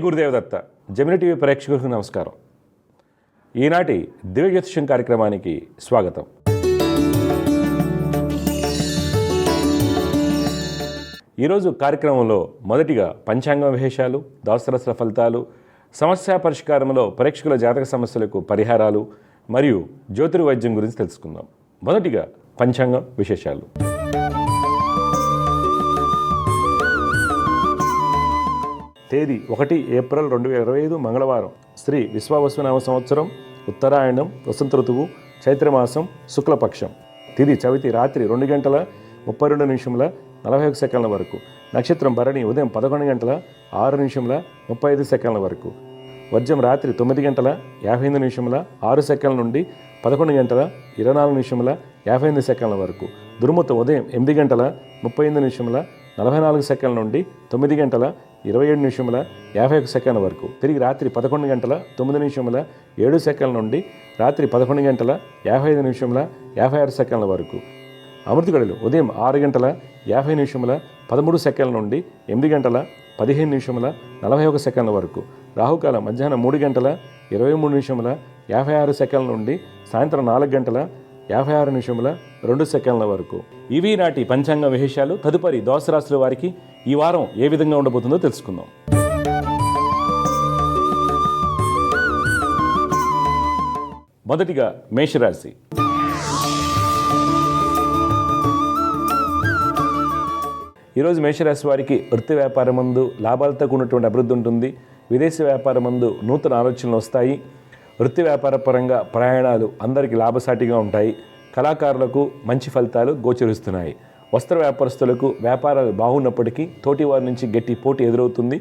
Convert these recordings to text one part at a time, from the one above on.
Gurudev Datta Gemini TV ప్రేక్షకులకు నమస్కారం. ఈనాటి దివ్య జ్యోతిష్యం కార్యక్రమానికి స్వాగతం. ఈరోజు కార్యక్రమంలో మొదటిగా పంచాంగ విశేషాలు, ద్వాదశరాశుల ఫలితాలు, సమస్య పరిష్కారంలో ప్రేక్షకుల జాతక సమస్యలకు పరిహారాలు మరియు జ్యోతిర్వైద్యం గురించి తెలుసుకుందాం. మొదటిగా పంచాంగ విశేషాలు. తేదీ 1 ఏప్రిల్ 2025 మంగళవారం. శ్రీ విశ్వావసునామ సంవత్సరం, ఉత్తరాయణం, వసంత ఋతువు, చైత్రమాసం, శుక్లపక్షం. తిథి చవితి రాత్రి 2:22:41 వరకు. నక్షత్రం భరణి ఉదయం 11:06:35 వరకు. వర్జం రాత్రి 9:58:06 నుండి 11:24:58 వరకు. దుర్ముహూర్తం ఉదయం 8:38:44 నుండి 9:27:51 వరకు. తిరిగి రాత్రి 11:09:07 నుండి రాత్రి 11:55:56 వరకు. అమృత గడియలు ఉదయం 6:50:13 నుండి 8:15:41 వరకు. రాహుకాలం మధ్యాహ్నం 3:23:56 నుండి సాయంత్రం 4:56:02 వరకు. ఇవి నాటి పంచాంగ విశేషాలు. తదుపరి ద్వాదశ రాశుల వారికి ఈ వారం ఏ విధంగా ఉండబోతుందో తెలుసుకుందాం. మొదటిగా మేషరాశి. ఈరోజు మేషరాశి వారికి వృత్తి వ్యాపారమందు లాభాలతో కూడినటువంటి అభివృద్ధి ఉంటుంది. విదేశీ వ్యాపారమందు నూతన ఆలోచనలు వస్తాయి. వృత్తి వ్యాపార పరంగా ప్రయాణాలు అందరికీ లాభసాటిగా ఉంటాయి. కళాకారులకు మంచి ఫలితాలు గోచరిస్తున్నాయి. వస్త్ర వ్యాపారస్తులకు వ్యాపారాలు బాగున్నప్పటికీ తోటి వారి నుంచి గట్టి పోటీ ఎదురవుతుంది.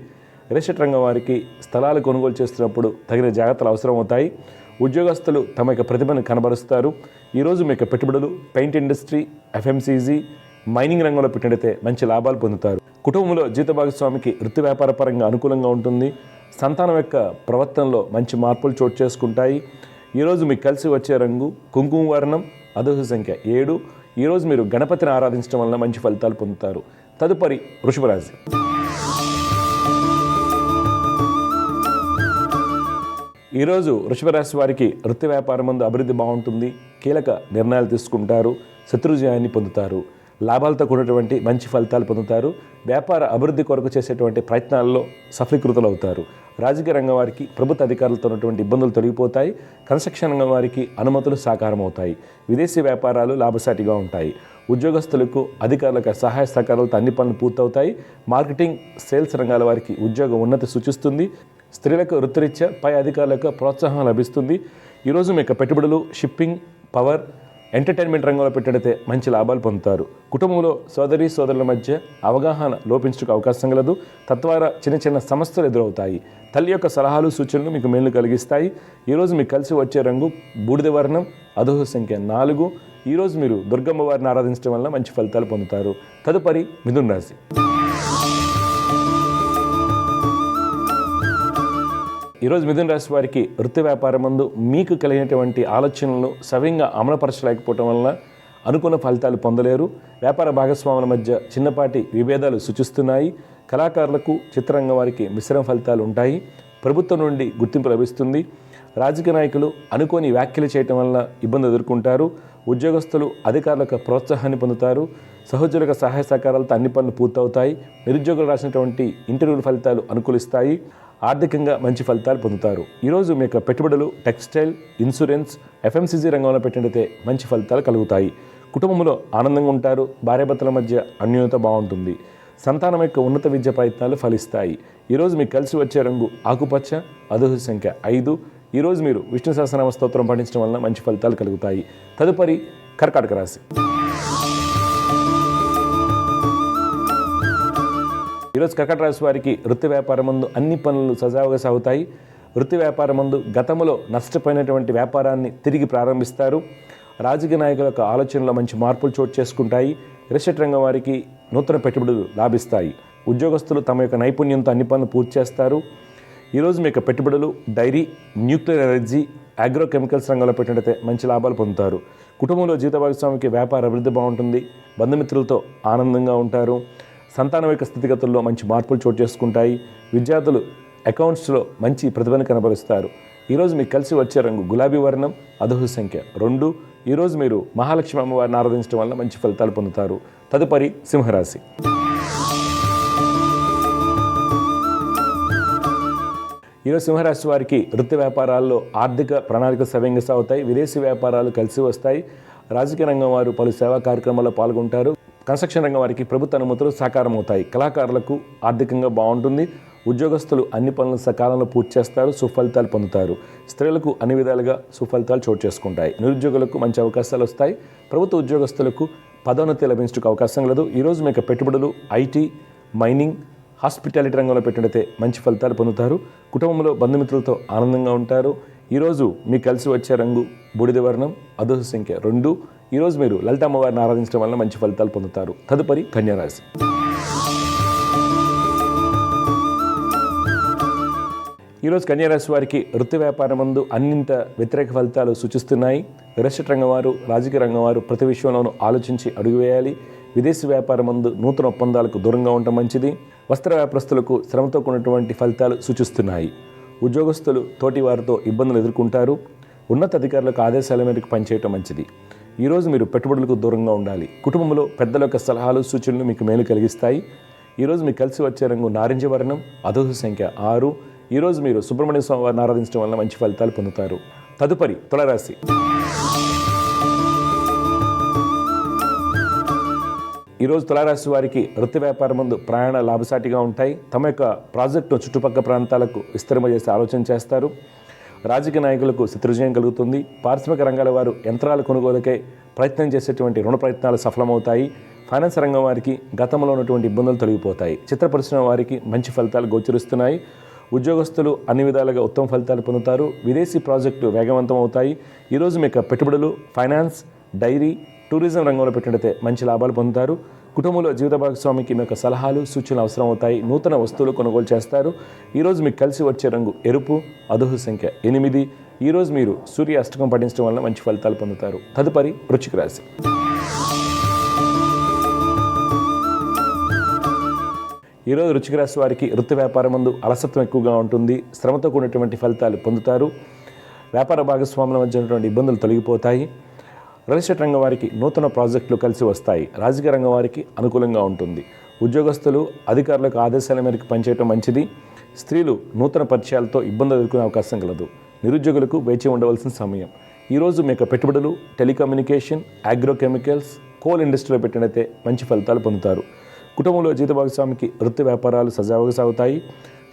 రియల్ ఎస్టేట్ రంగం వారికి స్థలాలు కొనుగోలు చేస్తున్నప్పుడు తగిన జాగ్రత్తలు అవసరం అవుతాయి. ఉద్యోగస్తులు తమ యొక్క ప్రతిభను కనబరుస్తారు. ఈరోజు మీ యొక్క పెట్టుబడులు పెయింట్ ఇండస్ట్రీ, ఎఫ్ఎంసీజీ, మైనింగ్ రంగంలో పెట్టినట్టయితే మంచి లాభాలు పొందుతారు. కుటుంబంలో జీవిత భాగస్వామికి వృత్తి వ్యాపార పరంగా అనుకూలంగా ఉంటుంది. సంతానం యొక్క ప్రవర్తనలో మంచి మార్పులు చోటు చేసుకుంటాయి. ఈరోజు మీకు కలిసి వచ్చే రంగు కుంకుమ వర్ణం, అదృష్ట సంఖ్య 7. ఈరోజు మీరు గణపతిని ఆరాధించడం వలన మంచి ఫలితాలు పొందుతారు. తదుపరి వృషభ రాశి. ఈరోజు వృషభ రాశి వారికి వృత్తి వ్యాపారం ముందు అభివృద్ధి బాగుంటుంది. కీలక నిర్ణయాలు తీసుకుంటారు. శత్రుజయాన్ని పొందుతారు. లాభాలతో కూడినటువంటి మంచి ఫలితాలు పొందుతారు. వ్యాపార అభివృద్ధి కొరకు చేసేటువంటి ప్రయత్నాల్లో సఫలీకృతులు అవుతారు. రాజకీయ రంగం వారికి ప్రభుత్వ అధికారులతో ఉన్నటువంటి ఇబ్బందులు తొలగిపోతాయి. కన్స్ట్రక్షన్ రంగం వారికి అనుమతులు సాకారం అవుతాయి. విదేశీ వ్యాపారాలు లాభసాటిగా ఉంటాయి. ఉద్యోగస్తులకు అధికారులకు సహాయ సహకారాలతో అన్ని పనులు పూర్తవుతాయి. మార్కెటింగ్, సేల్స్ రంగాల వారికి ఉద్యోగ ఉన్నతి సూచిస్తుంది. స్త్రీలకు వృత్తిరీత్యా పై అధికారులకు ప్రోత్సాహం లభిస్తుంది. ఈరోజు మీ యొక్క పెట్టుబడులు షిప్పింగ్, పవర్, ఎంటర్టైన్మెంట్ రంగంలో పెట్టినట్లయితే మంచి లాభాలు పొందుతారు. కుటుంబంలో సోదరి సోదరుల మధ్య అవగాహన లోపించడానికి అవకాశం కలదు. తద్వారా చిన్న చిన్న సమస్యలు ఎదురవుతాయి. తల్లి యొక్క సలహాలు సూచనలు మీకు మేలు కలిగిస్తాయి. ఈరోజు మీకు కలిసి వచ్చే రంగు బూడిద వర్ణం, అదృష్ట సంఖ్య 4. ఈరోజు మీరు దుర్గమ్మ వారిని ఆరాధించడం వల్ల మంచి ఫలితాలు పొందుతారు. తదుపరి మిథున రాశి. ఈరోజు మిథున రాశి వారికి వృత్తి వ్యాపారం ముందు మీకు కలిగినటువంటి ఆలోచనలను సవ్యంగా అమలుపరచలేకపోవటం వలన అనుకున్న ఫలితాలు పొందలేరు. వ్యాపార భాగస్వాముల మధ్య చిన్నపాటి విభేదాలు సూచిస్తున్నాయి. కళాకారులకు, చిత్రరంగం వారికి మిశ్రమ ఫలితాలు ఉంటాయి. ప్రభుత్వం నుండి గుర్తింపు లభిస్తుంది. రాజకీయ నాయకులు అనుకోని వ్యాఖ్యలు చేయటం వలన ఇబ్బంది ఎదుర్కొంటారు. ఉద్యోగస్తులు అధికారులకు ప్రోత్సాహాన్ని పొందుతారు. సహోద్యోగుల సహాయ సహకారాలతో అన్ని పనులు పూర్తవుతాయి. నిరుద్యోగులు రాసినటువంటి ఇంటర్వ్యూల ఫలితాలు అనుకూలిస్తాయి. ఆర్థికంగా మంచి ఫలితాలు పొందుతారు. ఈరోజు మీ యొక్క పెట్టుబడులు టెక్స్టైల్, ఇన్సూరెన్స్, ఎఫ్ఎంసీజీ రంగంలో పెట్టినట్లయితే మంచి ఫలితాలు కలుగుతాయి. కుటుంబంలో ఆనందంగా ఉంటారు. భార్యాభర్తల మధ్య అన్యోన్యత బాగుంటుంది. సంతానం యొక్క ఉన్నత విద్య ప్రయత్నాలు ఫలిస్తాయి. ఈరోజు మీకు కలిసి వచ్చే రంగు ఆకుపచ్చ, అదృష్ట సంఖ్య 5. ఈరోజు మీరు విష్ణు సహస్రనామ స్తోత్రం పఠించడం వలన మంచి ఫలితాలు కలుగుతాయి. తదుపరి కర్కాటక రాశి. ఈరోజు కర్కాటక రాశి వారికి వృత్తి వ్యాపారం ముందు అన్ని పనులు సజావుగా సాగుతాయి. వృత్తి వ్యాపారం ముందు గతంలో నష్టపోయినటువంటి వ్యాపారాన్ని తిరిగి ప్రారంభిస్తారు. రాజకీయ నాయకుల యొక్క ఆలోచనలో మంచి మార్పులు చోటు చేసుకుంటాయి. రియల్ ఎస్టేట్ రంగం వారికి నూతన పెట్టుబడులు లాభిస్తాయి. ఉద్యోగస్తులు తమ యొక్క నైపుణ్యంతో అన్ని పనులు పూర్తి చేస్తారు. ఈరోజు మీ యొక్క పెట్టుబడులు డైరీ, న్యూక్లియర్ ఎనర్జీ, అగ్రోకెమికల్స్ రంగంలో పెట్టినట్లయితే మంచి లాభాలు పొందుతారు. కుటుంబంలో జీవిత భాగస్వామికి వ్యాపార అభివృద్ధి బాగుంటుంది. బంధుమిత్రులతో ఆనందంగా ఉంటారు. సంతానం యొక్క స్థితిగతుల్లో మంచి మార్పులు చోటు చేసుకుంటాయి. విద్యార్థులు అకౌంట్స్లో మంచి ప్రతిభను కనబరుస్తారు. ఈరోజు మీకు కలిసి వచ్చే రంగు గులాబీ వర్ణం, అదృష్ట సంఖ్య 2. ఈరోజు మీరు మహాలక్ష్మి అమ్మవారిని ఆరాధించడం వల్ల మంచి ఫలితాలు పొందుతారు. తదుపరి సింహరాశి. ఈరోజు సింహరాశి వారికి వృత్తి వ్యాపారాల్లో ఆర్థిక ప్రణాళిక సవ్యంగా సాగుతాయి. విదేశీ వ్యాపారాలు కలిసి వస్తాయి. రాజకీయ రంగం వారు పలు సేవా కార్యక్రమాల్లో పాల్గొంటారు. కన్స్ట్రక్షన్ రంగం వారికి ప్రభుత్వ అనుమతులు సాకారం అవుతాయి. కళాకారులకు ఆర్థికంగా బాగుంటుంది. ఉద్యోగస్తులు అన్ని పనులను సకాలంలో పూర్తి చేస్తారు, సుఫలితాలు పొందుతారు. స్త్రీలకు అన్ని విధాలుగా సుఫలితాలు చోటు చేసుకుంటాయి. నిరుద్యోగులకు మంచి అవకాశాలు వస్తాయి. ప్రభుత్వ ఉద్యోగస్తులకు పదోన్నతి లభించడానికి అవకాశం కలదు. ఈరోజు మీకు పెట్టుబడులు ఐటీ, మైనింగ్, హాస్పిటాలిటీ రంగంలో పెట్టినట్లయితే మంచి ఫలితాలు పొందుతారు. కుటుంబంలో బంధుమిత్రులతో ఆనందంగా ఉంటారు. ఈరోజు మీకు కలిసి వచ్చే రంగు బూడిద వర్ణం, అదృష్ట సంఖ్య 2. ఈరోజు మీరు లలిత అమ్మవారిని ఆరాధించడం వల్ల మంచి ఫలితాలు పొందుతారు. తదుపరి కన్యారాశి. ఈరోజు కన్యారాశి వారికి వృత్తి వ్యాపారం నందు అన్నింట వ్యతిరేక ఫలితాలు సూచిస్తున్నాయి. రియల్ రంగం వారు, రాజకీయ రంగం వారు ప్రతి విషయంలోనూ ఆలోచించి అడుగు వేయాలి. విదేశీ వ్యాపారం నందు నూతన ఒప్పందాలకు దూరంగా ఉండటం మంచిది. వస్త్ర వ్యాపారస్తులకు శ్రమతో కూడినటువంటి ఫలితాలు సూచిస్తున్నాయి. ఉద్యోగస్తులు తోటి వారితో ఇబ్బందులు ఎదుర్కొంటారు. ఉన్నత అధికారులకు ఆదేశాల మేరకు పనిచేయటం మంచిది. ఈరోజు మీరు పెట్టుబడులకు దూరంగా ఉండాలి. కుటుంబంలో పెద్దల యొక్క సలహాలు, సూచనలు మీకు మేలు కలిగిస్తాయి. ఈరోజు మీకు కలిసి వచ్చే రంగు నారింజ వర్ణం, అదృష్ట సంఖ్య 6. ఈరోజు మీరు సుబ్రహ్మణ్య స్వామి వారిని ఆరాధించడం వల్ల మంచి ఫలితాలు పొందుతారు. తదుపరి తులారాశి. ఈరోజు తులారాశి వారికి వృత్తి వ్యాపారం ముందు ప్రయాణ లాభసాటిగా ఉంటాయి. తమ యొక్క ప్రాజెక్టును చుట్టుపక్కల ప్రాంతాలకు విస్తరింపజేసే ఆలోచన చేస్తారు. రాజకీయ నాయకులకు శత్రుజయం కలుగుతుంది. పారిశ్రామిక రంగాల వారు యంత్రాల కొనుగోలుకై ప్రయత్నం చేసేటువంటి రుణ ప్రయత్నాలు సఫలమవుతాయి. ఫైనాన్స్ రంగం వారికి గతంలో ఉన్నటువంటి ఇబ్బందులు తొలగిపోతాయి. చిత్ర పరిశ్రమ వారికి మంచి ఫలితాలు గోచరిస్తున్నాయి. ఉద్యోగస్తులు అన్ని విధాలుగా ఉత్తమ ఫలితాలు పొందుతారు. విదేశీ ప్రాజెక్టులు వేగవంతం అవుతాయి. ఈరోజు మీకు పెట్టుబడులు, ఫైనాన్స్, డైరీ, టూరిజం రంగంలో పెట్టినట్లయితే మంచి లాభాలు పొందుతారు. కుటుంబంలో జీవిత భాగస్వామికి మీ యొక్క సలహాలు, సూచనలు అవసరం అవుతాయి. నూతన వస్తువులు కొనుగోలు చేస్తారు. ఈరోజు మీకు కలిసి వచ్చే రంగు ఎరుపు, అదృష్ట సంఖ్య 8. ఈరోజు మీరు సూర్య అష్టకం పఠించడం వల్ల మంచి ఫలితాలు పొందుతారు. తదుపరి వృశ్చిక రాశి. ఈరోజు వృశ్చిక రాశి వారికి వృత్తి వ్యాపారం ముందు అలసత్వం ఎక్కువగా ఉంటుంది. శ్రమతో కూడినటువంటి ఫలితాలు పొందుతారు. వ్యాపార భాగస్వాముల మధ్య ఉన్నటువంటి ఇబ్బందులు తొలగిపోతాయి. రియల్ ఎస్టేట్ రంగం వారికి నూతన ప్రాజెక్టులు కలిసి వస్తాయి. రాజకీయ రంగం వారికి అనుకూలంగా ఉంటుంది. ఉద్యోగస్తులు అధికారులకు ఆదేశాల మేరకు పనిచేయడం మంచిది. స్త్రీలు నూతన పరిచయాలతో ఇబ్బందులు ఎదుర్కొనే అవకాశం కలదు. నిరుద్యోగులకు వేచి ఉండవలసిన సమయం. ఈరోజు మీ యొక్క పెట్టుబడులు టెలికమ్యూనికేషన్, అగ్రోకెమికల్స్, కోల్ ఇండస్ట్రీలో పెట్టినైతే మంచి ఫలితాలు పొందుతారు. కుటుంబంలో జీవిత భాగస్వామికి వృత్తి వ్యాపారాలు సజావుగా సాగుతాయి.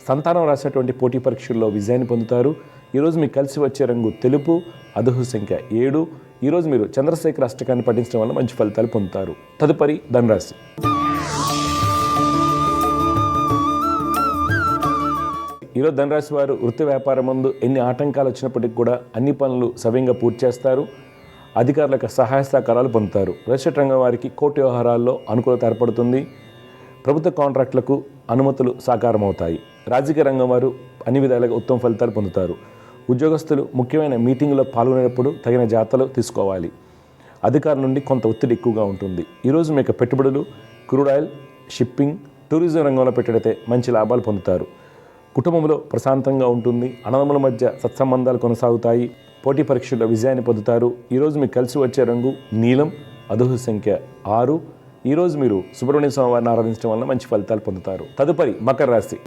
సంతానం రాసినటువంటి పోటీ పరీక్షల్లో విజయాన్ని పొందుతారు. ఈరోజు మీకు కలిసి వచ్చే రంగు తెలుపు, అదృష్ట సంఖ్య 7. ఈరోజు మీరు చంద్రశేఖర అష్టకాన్ని పఠించడం వల్ల మంచి ఫలితాలు పొందుతారు. తదుపరి ధనురాశి. ఈరోజు ధనురాశి వారు వృత్తి వ్యాపారం ముందు ఎన్ని ఆటంకాలు వచ్చినప్పటికీ కూడా అన్ని పనులు సవ్యంగా పూర్తి చేస్తారు. అధికారులకు సహాయ సహకారాలు పొందుతారు. రియల్ ఎస్టేట్ రంగం వారికి కోర్టు వ్యవహారాల్లో అనుకూలత ఏర్పడుతుంది. ప్రభుత్వ కాంట్రాక్టులకు అనుమతులు సాకారం అవుతాయి. రాజకీయ రంగం వారు అన్ని విధాలుగా ఉత్తమ ఫలితాలు పొందుతారు. ఉద్యోగస్తులు ముఖ్యమైన మీటింగులో పాల్గొనేటప్పుడు తగిన జాగ్రత్తలు తీసుకోవాలి. అధికారుల నుండి కొంత ఒత్తిడి ఎక్కువగా ఉంటుంది. ఈరోజు మీకు పెట్టుబడులు క్రూడ్ ఆయిల్, షిప్పింగ్, టూరిజం రంగంలో పెట్టినట్లయితే మంచి లాభాలు పొందుతారు. కుటుంబంలో ప్రశాంతంగా ఉంటుంది. అన్నదమ్ముల మధ్య సత్సంబంధాలు కొనసాగుతాయి. పోటీ పరీక్షల్లో విజయాన్ని పొందుతారు. ఈరోజు మీకు కలిసి వచ్చే రంగు నీలం, అదృష్ట సంఖ్య 6. ఈరోజు మీరు సుబ్రహ్మణ్య స్వామి వారిని ఆరాధించడం వల్ల మంచి ఫలితాలు పొందుతారు. తదుపరి మకర రాశి.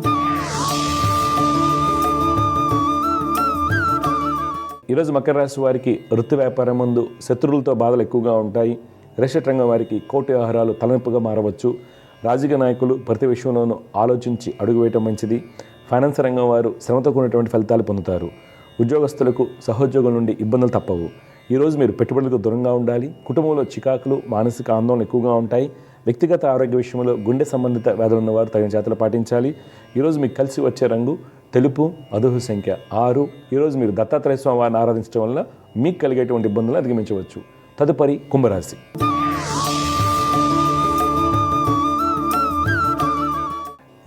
ఈరోజు మకర రాశి వారికి వృత్తి వ్యాపారం ముందు శత్రువులతో బాధలు ఎక్కువగా ఉంటాయి. రియల్ ఎస్టేట్ రంగం వారికి కోర్టు వ్యవహారాలు తలనొప్పిగా మారవచ్చు. రాజకీయ నాయకులు ప్రతి విషయంలోనూ ఆలోచించి అడుగు వేయటం మంచిది. ఫైనాన్స్ రంగం వారు శ్రమతో కూడినటువంటి ఫలితాలు పొందుతారు. ఉద్యోగస్తులకు సహోద్యోగుల నుండి ఇబ్బందులు తప్పవు. ఈరోజు మీరు పెట్టుబడులకు దూరంగా ఉండాలి. కుటుంబంలో చికాకులు, మానసిక ఆందోళన ఎక్కువగా ఉంటాయి. వ్యక్తిగత ఆరోగ్య విషయంలో గుండె సంబంధిత వ్యాధులు ఉన్నవారు తగిన జాగ్రత్తలు పాటించాలి. ఈరోజు మీకు కలిసి వచ్చే రంగు తెలుపు, అదృష్ట సంఖ్య 6. ఈరోజు మీరు దత్తాత్రేయ స్వామి వారిని ఆరాధించడం వల్ల మీకు కలిగేటువంటి ఇబ్బందులను అధిగమించవచ్చు. తదుపరి కుంభరాశి.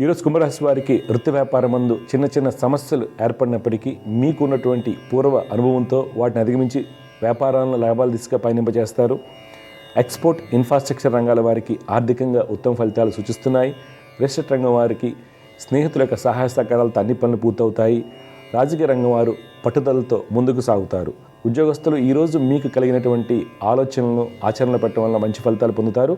ఈరోజు కుంభరాశి వారికి వృత్తి వ్యాపారం ముందు చిన్న చిన్న సమస్యలు ఏర్పడినప్పటికీ మీకున్నటువంటి పూర్వ అనుభవంతో వాటిని అధిగమించి వ్యాపారాలను లాభాల దిశగా పయనింపజేస్తారు. ఎక్స్పోర్ట్, ఇన్ఫ్రాస్ట్రక్చర్ రంగాల వారికి ఆర్థికంగా ఉత్తమ ఫలితాలు సూచిస్తున్నాయి. రియల్ ఎస్టేట్ రంగం వారికి స్నేహితుల యొక్క సహాయ సహకారాలతో అన్ని పనులు పూర్తవుతాయి. రాజకీయ రంగం వారు పట్టుదలతో ముందుకు సాగుతారు. ఉద్యోగస్తులు ఈరోజు మీకు కలిగినటువంటి ఆలోచనలను ఆచరణలో పెట్టడం వల్ల మంచి ఫలితాలు పొందుతారు.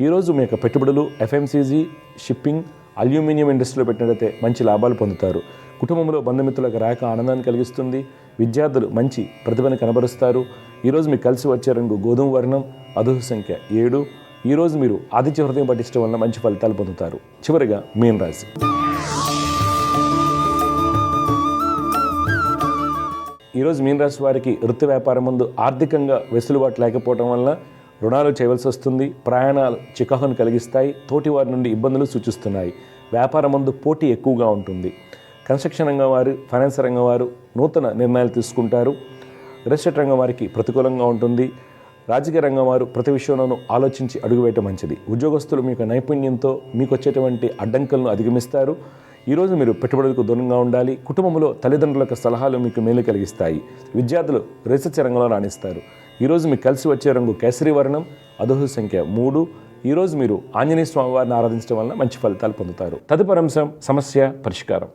ఈరోజు మీ యొక్క పెట్టుబడులు ఎఫ్ఎంసీజీ, షిప్పింగ్, అల్యూమినియం ఇండస్ట్రీలో పెట్టినట్లయితే మంచి లాభాలు పొందుతారు. కుటుంబంలో బంధుమిత్రులకు రాక ఆనందాన్ని కలిగిస్తుంది. విద్యార్థులు మంచి ప్రతిభను కనబరుస్తారు. ఈరోజు మీకు కలిసి వచ్చే రంగు గోధుమ వర్ణం, అదృష్ట సంఖ్య 7. ఈరోజు మీరు ఆదిత్య హృదయం పఠించడం వల్ల మంచి ఫలితాలు పొందుతారు. చివరిగా మీన రాశి. ఈరోజు మీన రాశి వారికి వృత్తి వ్యాపారం ముందు ఆర్థికంగా వెసులుబాటు లేకపోవడం వల్ల రుణాలు చేయవలసి వస్తుంది. ప్రయాణాలు చికాకును కలిగిస్తాయి. తోటి వారి నుండి ఇబ్బందులు సూచిస్తున్నాయి. వ్యాపారం ముందు పోటీ ఎక్కువగా ఉంటుంది. కన్స్ట్రక్షన్ రంగం వారు, ఫైనాన్స్ రంగం వారు నూతన నిర్ణయాలు తీసుకుంటారు. రియల్ ఎస్టేట్ రంగం వారికి ప్రతికూలంగా ఉంటుంది. రాజకీయ రంగం వారు ప్రతి విషయంలోనూ ఆలోచించి అడుగువేయటం మంచిది. ఉద్యోగస్తులు మీకు నైపుణ్యంతో మీకు వచ్చేటువంటి అడ్డంకులను అధిగమిస్తారు. ఈరోజు మీరు పెట్టుబడులకు దూరంగా ఉండాలి. కుటుంబంలో తల్లిదండ్రుల యొక్క సలహాలు మీకు మేలు కలిగిస్తాయి. విద్యార్థులు రీసెర్చ్ రంగంలో రాణిస్తారు. ఈరోజు మీకు కలిసి వచ్చే రంగు కేసరి వర్ణం, అదృష్ట సంఖ్య 3. ఈరోజు మీరు ఆంజనేయ స్వామి వారిని ఆరాధించడం వలన మంచి ఫలితాలు పొందుతారు. తదుపరి అంశం సమస్య పరిష్కారం.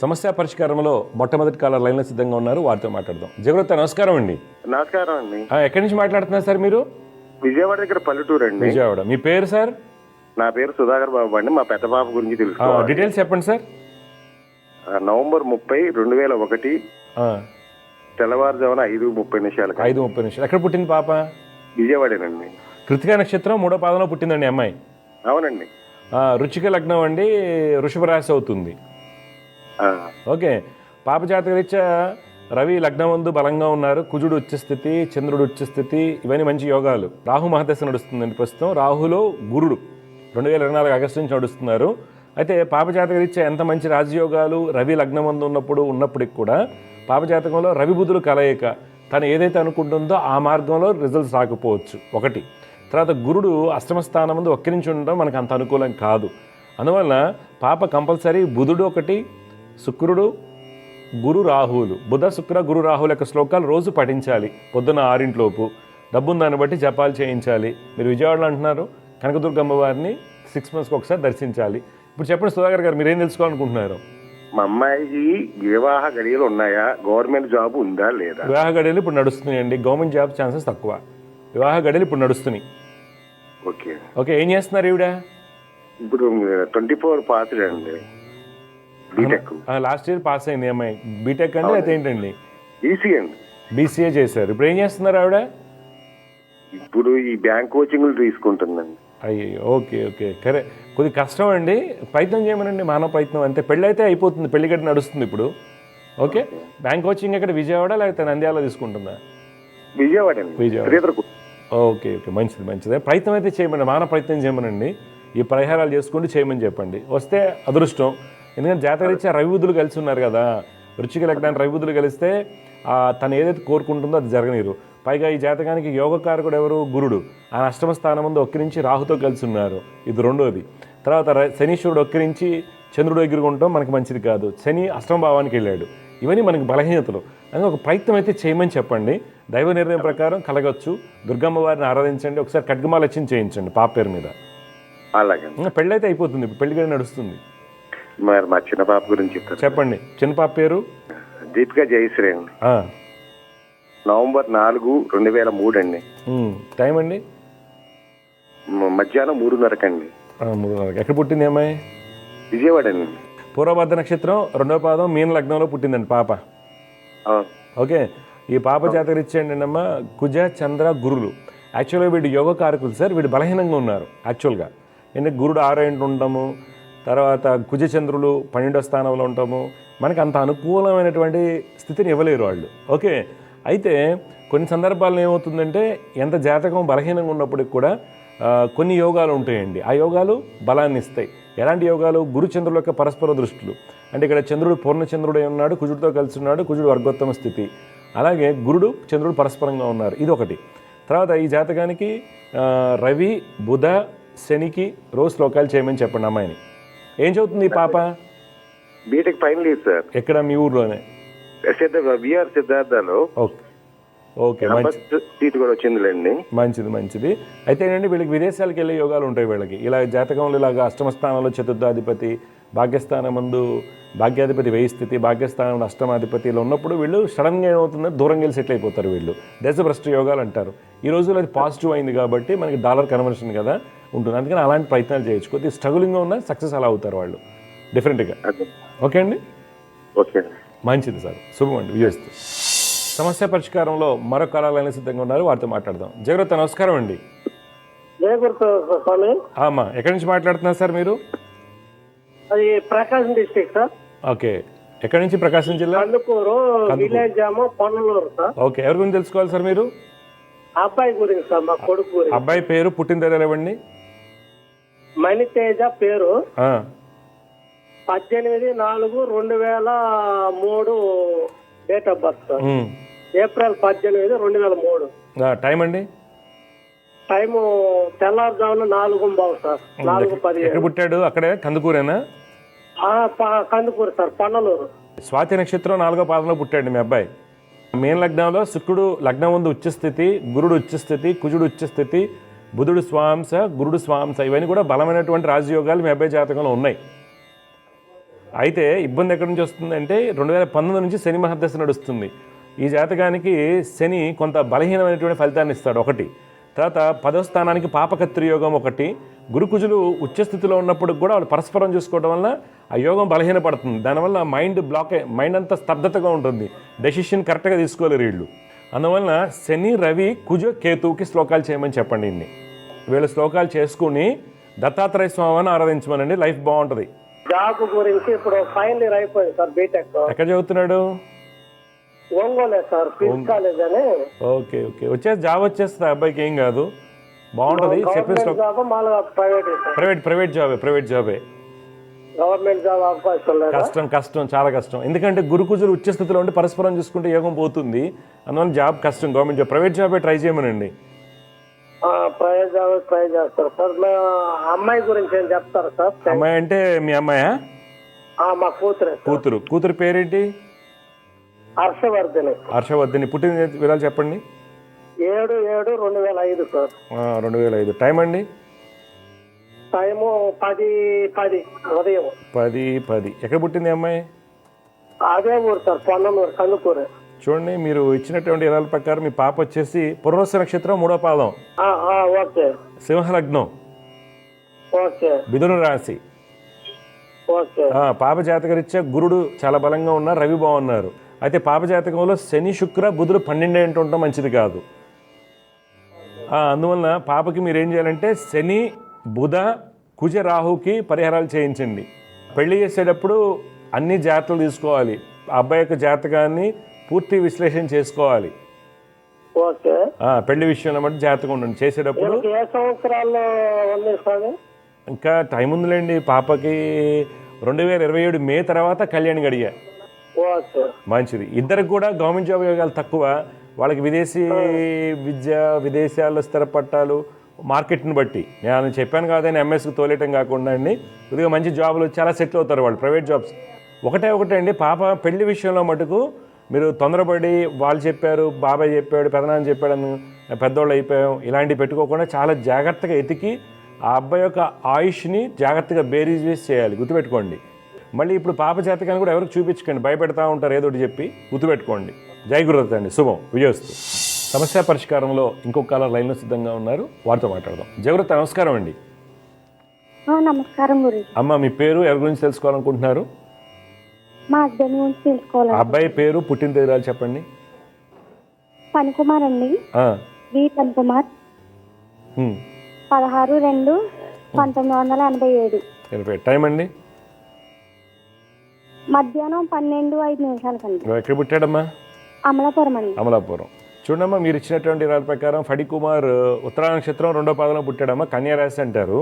సమస్య పరిష్కారంలో మొట్టమొదటి కాలర్ లైన్లో సిద్ధంగా ఉన్నారు. వారితో మాట్లాడదాం. జగరత్త నమస్కారం అండి. నమస్కారం అండి. ఎక్కడి నుంచి మాట్లాడుతున్నారు సార్ మీరు? విజయవాడ దగ్గర పల్లెటూరు అండి. విజయవాడ. మీ పేరు సార్? నా పేరు సుధాకర్ బాబు అండి. మా పెద్ద బాబు గురించి తెలుసుకోవాలి. డీటెయిల్స్ చెప్పండి సార్. నవంబర్ 30, 2001 తెల్లవారుజామున 5:30. 5:30. ఎక్కడ పుట్టింది పాప? విజయవాడేనండి. కృతికా నక్షత్రం 3వ పాదంలో పుట్టిందండి అమ్మాయి. అవునండి. రుచిక లగ్నం అండి, వృషభ రాశి అవుతుంది. ఓకే. పాప జాతక రీత్యా రవి లగ్నమందు బలంగా ఉన్నారు. కుజుడు ఉచ్చస్థితి, చంద్రుడు ఉచ్చస్థితి, ఇవన్నీ మంచి యోగాలు. రాహు మహాదశ నడుస్తుందండి ప్రస్తుతం. రాహులో గురుడు 2024 ఆగస్టు నుంచి నడుస్తున్నారు. అయితే పాప జాతక రీత్యా ఎంత మంచి రాజయోగాలు రవి లగ్నమందు ఉన్నప్పటికి కూడా పాప జాతకంలో రవి బుధులు కలయిక తను ఏదైతే అనుకుంటుందో ఆ మార్గంలో రిజల్ట్స్ రాకపోవచ్చు. ఒకటి. తర్వాత గురుడు అష్టమ స్థానం ముందు వక్రించి ఉండడం మనకు అంత అనుకూలం కాదు. అందువల్ల పాప కంపల్సరీ బుధుడు ఒకటి, శుక్రుడు, గురు రాహువులు, బుధ శుక్ర గురు రాహువుల యొక్క శ్లోకాలు రోజు పఠించాలి. పొద్దున్న 6 డబ్బును దాన్ని బట్టి జపాలు చేయించాలి. మీరు విజయవాడలో అంటున్నారు, కనకదుర్గమ్మ వారిని 6 monthsకి ఒకసారి దర్శించాలి. ఇప్పుడు చెప్పండి సుధాకర్ గారు, మీరేం తెలుసుకోవాలనుకుంటున్నారు? మా అమ్మాయికి వివాహ గడియలు ఉన్నాయా? గవర్నమెంట్ జాబ్ ఉందా లేదా? వివాహ గడియలు ఇప్పుడు నడుస్తున్నాయండి. గవర్నమెంట్ జాబ్ ఛాన్సెస్ తక్కువ. వివాహ గడియలు ఇప్పుడు నడుస్తున్నాయి. Okay okay. ఏం చేస్తున్నారు ఈవిడ? ఇప్పుడు 24 పాస్ అండి. బీటెక్ లాస్ట్ ఇయర్ పాస్ అయింది అమ్మాయి. బీటెక్ అండి అయితే ఏంటండి? ఈసీ అండి. బీసీఏ చేశారు. ఇప్పుడు ఏం చేస్తున్నారు ఆవిడ? ఇప్పుడు ఈ బ్యాంక్ కోచింగ్లు తీసుకుంటుందండి. అయ్యో. Okay okay. కొద్ది కష్టం అండి. ప్రయత్నం చేయమనండి, మానవ ప్రయత్నం అంతే. పెళ్ళి అయితే అయిపోతుంది, పెళ్లి గడ్డ నడుస్తుంది ఇప్పుడు. ఓకే. బ్యాంక్ కోచింగ్ ఎక్కడ, విజయవాడ లేకపోతే నంద్యాల తీసుకుంటుందా? విజయవాడ. Okay okay. మంచిది మంచిది. ప్రయత్నం అయితే చేయమని, మానవ ప్రయత్నం చేయమనండి. ఈ పరిహారాలు చేసుకుంటూ చేయమని చెప్పండి. వస్తే అదృష్టం. ఎందుకంటే జాతకరీత్యా రవి బుధులు కలిసి ఉన్నారు కదా. వృశ్చిక లగ్నానికి రవి బుధులు కలిస్తే తను ఏదైతే కోరుకుంటుందో అది జరగనీరు. పైగా ఈ జాతకానికి యోగకారకుడు ఎవరు? గురుడు. ఆయన అష్టమ స్థానం ముందు ఒక్కరించి రాహుతో కలిసి ఉన్నారు. ఇది రెండోది. తర్వాత శనీశ్వరుడు ఒక్కరించి చంద్రుడు ఎగురుకుంటాం మనకి మంచిది కాదు. శని అష్టమ భావానికి వెళ్ళాడు. ఇవన్నీ మనకి బలహీనతలు. అందుకే ఒక ప్రయత్నం అయితే చేయమని చెప్పండి. దైవ నిర్ణయం ప్రకారం కలగచ్చు. దుర్గమ్మ వారిని ఆరాధించండి. ఒకసారి ఖడ్గమాలక్ష్యం చేయించండి పాప పేరు మీద. అలాగే. పెళ్ళి అయితే అయిపోతుంది, ఇప్పుడు పెళ్లి కూడా నడుస్తుంది. మరి మా చిన్న పాప గురించి చెప్పండి. చిన్న పాప పేరు? దీపిక జయశ్రీ అండి. నవంబర్ 4, 2003 అండి. టైం అండి? మధ్యాహ్నం 3:30 అండి. 3:30. ఎక్కడ పుట్టింది అమ్మాయి? విజయవాడ అండి. పూర్వభద్ర నక్షత్రం 2వ పాదం మీన లగ్నంలో పుట్టిందండి పాప. ఓకే. ఈ పాప జాతకరీత్యా ఏంటండి అమ్మ, కుజ చంద్ర గురులు. యాక్చువల్గా వీడు యోగ కారకులు సార్. వీడు బలహీనంగా ఉన్నారు యాక్చువల్గా. ఎందుకంటే గురుడు 6 ఉంటాము, తర్వాత కుజచంద్రులు 12వ స్థానంలో ఉంటాము. మనకు అంత అనుకూలమైనటువంటి స్థితిని ఇవ్వలేరు వాళ్ళు. ఓకే. అయితే కొన్ని సందర్భాల్లో ఏమవుతుందంటే ఎంత జాతకం బలహీనంగా ఉన్నప్పటికి కూడా కొన్ని యోగాలు ఉంటాయండి. ఆ యోగాలు బలాన్ని ఇస్తాయి. ఎలాంటి యోగాలు? గురుచంద్రుల యొక్క పరస్పర దృష్టిలు. అంటే ఇక్కడ చంద్రుడు పూర్ణచంద్రుడే ఉన్నాడు, కుజుడితో కలిసి ఉన్నాడు. కుజుడు వర్గోత్తమ స్థితి. అలాగే గురుడు చంద్రుడు పరస్పరంగా ఉన్నారు. ఇది ఒకటి. తర్వాత ఈ జాతకానికి రవి బుధ శనికి రోజు శ్లోకాలు చేయమని చెప్పండి అమ్మాయిని. ఏం చదువుతుంది ఈ పాప? BTech final year sir. ఎక్కడ? మీ ఊర్లోనే? విఆర్ సిద్ధార్థలో. ఓకే. ఓకే, సీట్ కూడా వచ్చిందిలేండి. మంచిది. అయితే ఏంటంటే వీళ్ళకి విదేశాలకు వెళ్ళే యోగాలు ఉంటాయి వీళ్ళకి. ఇలా జాతకంలో ఇలాగ అష్టమ స్థానంలో చతుర్థాధిపతి, భాగ్యస్థానం ముందు భాగ్యాధిపతి వ్యయ స్థితి, భాగ్యస్థానంలో అష్టమాధిపతి ఇలా ఉన్నప్పుడు వీళ్ళు సడన్గా ఏమవుతుందో దూరం వెళ్ళి సెటిల్ అయిపోతారు వీళ్ళు. దశభ్రష్ట యోగాలు అంటారు. ఈ రోజుల్లో అది పాజిటివ్ అయింది కాబట్టి మనకి డాలర్ కన్వర్షన్ కదా ఉంటుంది. అందుకని అలాంటి ప్రయత్నాలు చేయొచ్చు. కొద్దిగా స్ట్రగులింగ్గా ఉన్న సక్సెస్ అలా అవుతారు వాళ్ళు డిఫరెంట్గా. ఓకే అండి, ఓకే, మంచిది సార్, శుభం అండి, విజయస్తు. సమస్య పరిష్కారంలో మరో కళాలైన సిద్ధంగా ఉన్నారు, వారితో మాట్లాడదాం. జగరత్త నమస్కారం అండి. స్వామి, అమ్మా ఎక్కడి నుంచి మాట్లాడుతున్నారు సార్ మీరు? అది ప్రకాశం డిస్ట్రిక్ట్ సార్. ఓకే, ఎక్కడి నుంచి? ప్రకాశం జిల్లా, కందుకూరు విలేజ్ ఏమో పొన్నలూరు సార్. ఓకే, ఎవరి గురించి తెలుసుకోవాలి సార్ మీరు? అబ్బాయి గురించి సార్, మా కొడుకు గురించి. అబ్బాయి పేరు, పుట్టిన తేదీ ఇవ్వండి. మణితేజ పేరు 18/4/2003 date of birth sir. April 18, 2003. Time అండి? టైము తెల్లారుజామున 4:15 సార్. 4:15. ఎక్కడ పుట్టాడు? అక్కడే కందుకూరేనా? కందుకూరు సార్, పొన్నలూరు. స్వాతి నక్షత్రం 4వ పాదంలో పుట్టాడు మీ అబ్బాయి. మేన్ లగ్నంలో శుక్రుడు లగ్నం ముందు ఉచ్చస్థితి, గురుడు ఉచ్చస్థితి, కుజుడు ఉచ్చస్థితి, బుధుడు స్వాంశ, గురుడు స్వాంశ, ఇవన్నీ కూడా బలమైనటువంటి రాజయోగాలు మీ అబ్బాయి జాతకంలో ఉన్నాయి. అయితే ఇబ్బంది ఎక్కడి నుంచి వస్తుందంటే 2019 నుంచి శని మహర్దశ నడుస్తుంది. ఈ జాతకానికి శని కొంత బలహీనమైనటువంటి ఫలితాన్ని ఇస్తాడు ఒకటి. తర్వాత 10వ స్థానానికి పాపకత్రి యోగం ఒకటి. గురుకుజులు ఉచ్చస్థితిలో ఉన్నప్పుడు కూడా వాళ్ళు పరస్పరం చూసుకోవడం వల్ల ఆ యోగం బలహీనపడుతుంది. దానివల్ల మైండ్ అంతా స్తబ్దతగా ఉంటుంది, డెసిషన్ కరెక్ట్గా తీసుకోలేరు వీళ్ళు. అందువలన శని, రవి, కుజ, కేతువుకి శ్లోకాలు చేయమని చెప్పండి. ఇన్ని వీళ్ళు శ్లోకాలు చేసుకుని దత్తాత్రేయ స్వామిని ఆరాధించమనండి, లైఫ్ బాగుంటుంది. జాబ్ గురించి ఇప్పుడు ఫైనల్ ఇయర్ అయిపోయింది సార్, బీటెక్. ఎక్కడ చదువుతున్నాడు? ఒంగోలే సార్, ఫిజిక్స్ కాలేజ్ అని. ఓకే, జాబ్ వచ్చేస్తుంది అబ్బాయికి, ఏం కాదు, బాగుంటుంది. ప్రైవేట్ జాబే. గవర్నమెంట్ జాబ్ అవకాశం లేదు. కష్టం, చాలా కష్టం. ఎందుకంటే గురుకుజులు ఉచ్చస్థితిలో ఉండి పరస్పరం చూసుకుంటే యోగం పోతుంది. అందువల్ల జాబ్ కష్టం. గవర్నమెంట్ జాబ్, ప్రైవేట్ జాబే ట్రై చేయమనండి. ప్రైవేట్ జాబ్ ట్రై చేస్తారు సార్. అమ్మాయి గురించి ఏం చెప్తారు సార్? అమ్మాయి అంటే మీ అమ్మాయా? మా కూతురు పేరేంటి? హర్షవర్ధిని. పుట్టిన వివరాలు చెప్పండి. 7/7/2005 సార్. 2005. టైం అండి? టైము 10:10 ఉదయం. 10:10. ఎక్కడ పుట్టింది అమ్మాయి? అదే ఊరు సార్, పొన్నమూరు, కందుకూరు. చూడండి, మీరు ఇచ్చినటువంటి వివరాల ప్రకారం మీ పాప వచ్చేసి పునర్వస నక్షత్రం 3వ పాదం, ఓకే. సింహలగ్నం, ఓకే. మిథున రాశి. ఓకే. పాప జాతకరీత్యా గురుడు చాలా బలంగా ఉన్నారు, రవి బాగున్నారు. అయితే పాప జాతకంలో శని, శుక్ర, బుధుడు 12 ఉండటం మంచిది కాదు. అందువలన పాపకి మీరు ఏం చేయాలంటే శని, బుధ, కుజ, రాహుకి పరిహారాలు చేయించండి. పెళ్లి చేసేటప్పుడు అన్ని జాగ్రత్తలు తీసుకోవాలి. అబ్బాయి యొక్క జాతకాన్ని పూర్తి విశ్లేషణ చేసుకోవాలి. ఓకే. పెళ్లి విషయంలో మటు జాగ్రత్తగా ఉండండి చేసేటప్పుడు. ఏ సంవత్సరాల్లో ఇంకా టైం ఉందిలేండి. పాపకి 2027 మే తర్వాత కళ్యాణ్ గడియ. మంచిది. ఇద్దరికి కూడా గవర్నమెంట్ జాబ్ యోగాలు తక్కువ. వాళ్ళకి విదేశీ విద్య, విదేశాల్లో స్థిర పట్టాలు, మార్కెట్ని బట్టి నేను చెప్పాను కాదని ఎంఎస్కి తోలేయటం కాకుండా అండి, కొద్దిగా మంచి జాబులు చాలా సెటిల్ అవుతారు వాళ్ళు, ప్రైవేట్ జాబ్స్. ఒకటే అండి, పాప పెళ్లి విషయంలో మటుకు మీరు తొందరపడి వాళ్ళు చెప్పారు, బాబాయ్ చెప్పాడు, పెదనాన్న చెప్పాడని పెద్దోళ్ళు అయిపోయాం ఇలాంటివి పెట్టుకోకుండా చాలా జాగ్రత్తగా ఎతికి ఆ అబ్బాయి యొక్క ఆయుష్ని జాగ్రత్తగా బేరీజ్ వేసి చేయాలి. గుర్తుపెట్టుకోండి. మళ్ళీ ఇప్పుడు పాప జాతకాన్ని కూడా ఎవరికి చూపించకండి, భయపెడతా ఉంటారు ఏదో ఒకటి చెప్పి. గుర్తుపెట్టుకోండి. జై గురుదత్త అండి, శుభం, విజయస్తు. సమస్య పరిష్కారంలో ఇంకొక కాలర్ లైన్లో సిద్ధంగా ఉన్నారు, వారితో మాట్లాడదాం. జగరుత్త నమస్కారం అండి. నమస్కారం గురు. అమ్మ మీ పేరు, ఎవరి గురించి తెలుసుకోవాలనుకుంటున్నారు? మా హస్బెండ్ గురించి తెలుసుకోవాలి. అబ్బాయి పేరు, పుట్టిన తేదీలు చెప్పండి. పనికుమార్ అండి, వి పనికుమార్. 16/2/1987. టైం అండి? మధ్యాహ్నం 12:05 ఎక్కడ పుట్టాడమ్మా? అమలాపురం అండి. అమలాపురం. చూడమ్మా, మీరు ఇచ్చినటువంటి రాజు ప్రకారం ఫణికుమార్ ఉత్తరా నక్షత్రం 2వ పాదంలో పుట్టాడమ్మా, కన్యా రాశి అంటారు.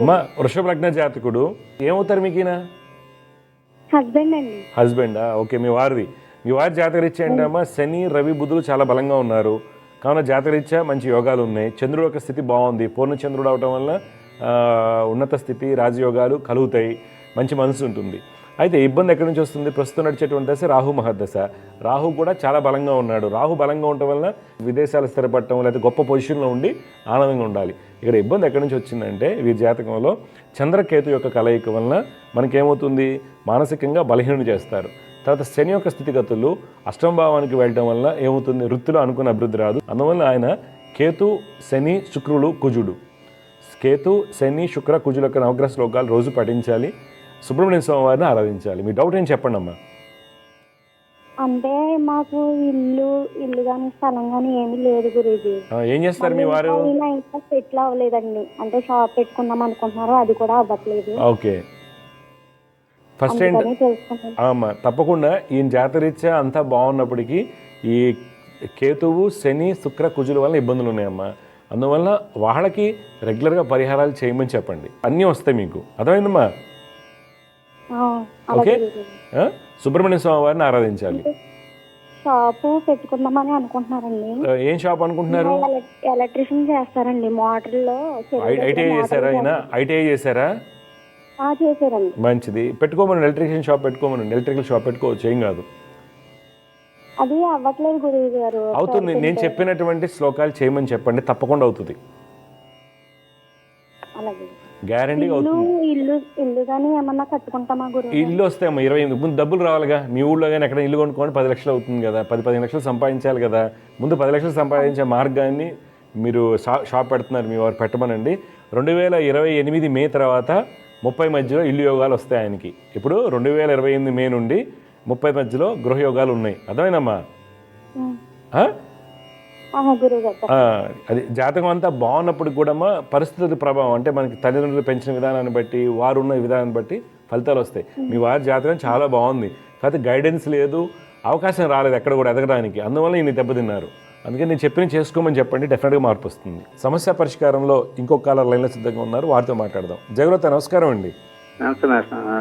అమ్మా వృషభ లగ్న జాతకుడు. ఏమవుతారు మీకు ఈయన? హస్బెండ్ అండి. హస్బెండా? ఓకే. మీ వారి జాతకరీత్యా ఏంటమ్మా, శని, రవి, బుధులు చాలా బలంగా ఉన్నారు. కావున జాతకరీత్యా మంచి యోగాలు ఉన్నాయి. చంద్రుడు యొక్క స్థితి బాగుంది. పూర్ణచంద్రుడు అవటం వల్ల ఉన్నత స్థితి, రాజయోగాలు కలుగుతాయి. మంచి మనసు ఉంటుంది. అయితే ఇబ్బంది ఎక్కడి నుంచి వస్తుంది? ప్రస్తుతం నడిచేటువంటి దశ రాహు మహర్దశ. రాహు కూడా చాలా బలంగా ఉన్నాడు. రాహు బలంగా ఉండటం వలన విదేశాలు స్థిరపడటం, లేకపోతే గొప్ప పొజిషన్లో ఉండి ఆనందంగా ఉండాలి. ఇక్కడ ఇబ్బంది ఎక్కడి నుంచి వచ్చిందంటే వీరి జాతకంలో చంద్రకేతు యొక్క కలయిక వలన మనకేమవుతుంది? మానసికంగా బలహీనం చేస్తారు. తర్వాత శని యొక్క స్థితిగతులు అష్టమ భావానికి వెళ్ళటం వల్ల ఏమవుతుంది? వృత్తిలో అనుకున్న అభివృద్ధి రాదు. అందువల్ల ఆయన కేతు, శని, శుక్రుడు, కుజుడు. కేతు, శని, శుక్ర, కుజుల యొక్క నవగ్రహ శ్లోకాలు రోజు పఠించాలి. సుబ్రహ్మణ్య స్వామి వారిని ఆరాధించాలి. మీ డౌట్ ఏం చెప్పండి అమ్మా. అంటే మాకు ఇల్లు కానీ స్థలం కానీ ఏమీ లేదు గురూజీ. ఏం చేస్తారు మీ వారు? ఇంకా సెటిల్ అవ్వలేదండి. అంటే షాప్ పెట్టుకుందాం అనుకుంటున్నారు, అది కూడా అవ్వట్లేదు. ఓకే, ఫస్ట్ ఏంటి అమ్మా, తప్పకుండా ఈయన జాతరీత్యా అంతా బాగున్నప్పటికీ ఈ కేతువు, శని, శుక్ర, కుజుల వల్ల ఇబ్బందులు ఉన్నాయమ్మా. అందువల్ల వాళ్ళకి రెగ్యులర్గా పరిహారాలు చేయమని చెప్పండి, అన్నీ వస్తాయి మీకు. అర్థమైందమ్మా? ఓకే, సుబ్రహ్మణ్య స్వామి వారిని ఆరాధించాలి. షాపు పెట్టుకుందామని అనుకుంటున్నారండి. ఏం షాప్ అనుకుంటున్నారు? ఎలక్ట్రీషియన్ చేస్తారండి. మోటార్లో ఐటీఐ చేశారా? ఆయన ఐటీఐ చేశారా? చేశారండి. మంచిది, పెట్టుకోమని. ఎలక్ట్రీషియన్ షాప్ పెట్టుకోమని. ఎలక్ట్రికల్ షాప్ పెట్టుకోవచ్చు, ఏం కాదు. అది అవ్వట్లేదు గురువు గారు. అవుతుంది, నేను చెప్పినటువంటి శ్లోకాలు చేయమని చెప్పండి, తప్పకుండా అవుతుంది. గ్యారంటీగా అవుతుంది. ఇల్లు కానీ ఏమన్నా కట్టుకుంటామా గురువు? ఇల్లు వస్తాయమ్మా 28 ముందు డబ్బులు రావాలిగా. మీ ఊళ్ళో కానీ ఎక్కడ ఇల్లు కొనుక్కోండి 10 లక్షలు అవుతుంది కదా, 10-15 లక్షలు సంపాదించాలి కదా. ముందు 10 లక్షలు సంపాదించే మార్గాన్ని మీరు షాప్ పెడుతున్నారు, మీ వారు పెట్టమనండి. 2028 మే తర్వాత 30 మధ్యలో ఇల్లు యోగాలు వస్తాయి ఆయనకి. ఇప్పుడు 2028 మే నుండి 30 మధ్యలో గృహయోగాలు ఉన్నాయి. అర్థమైందమ్మా? అది జాతకం అంతా బాగున్నప్పుడు కూడా పరిస్థితుల ప్రభావం, అంటే మనకి తల్లిదండ్రులు పెంచిన విధానాన్ని బట్టి, వారు ఉన్న విధానాన్ని బట్టి ఫలితాలు వస్తాయి. మీ వారి జాతకం చాలా బాగుంది, కాకపోతే గైడెన్స్ లేదు, అవకాశం రాలేదు ఎక్కడ కూడా ఎదగడానికి. అందువల్ల ఈయన దెబ్బతిన్నారు. అందుకని నేను చెప్పిన చేసుకోమని చెప్పండి, డెఫినెట్గా మార్పు వస్తుంది. సమస్య పరిష్కారంలో ఇంకొక కాలర్ లైన్లో సిద్ధంగా ఉన్నారు, వారితో మాట్లాడదాం. జగరత, నమస్కారం అండి.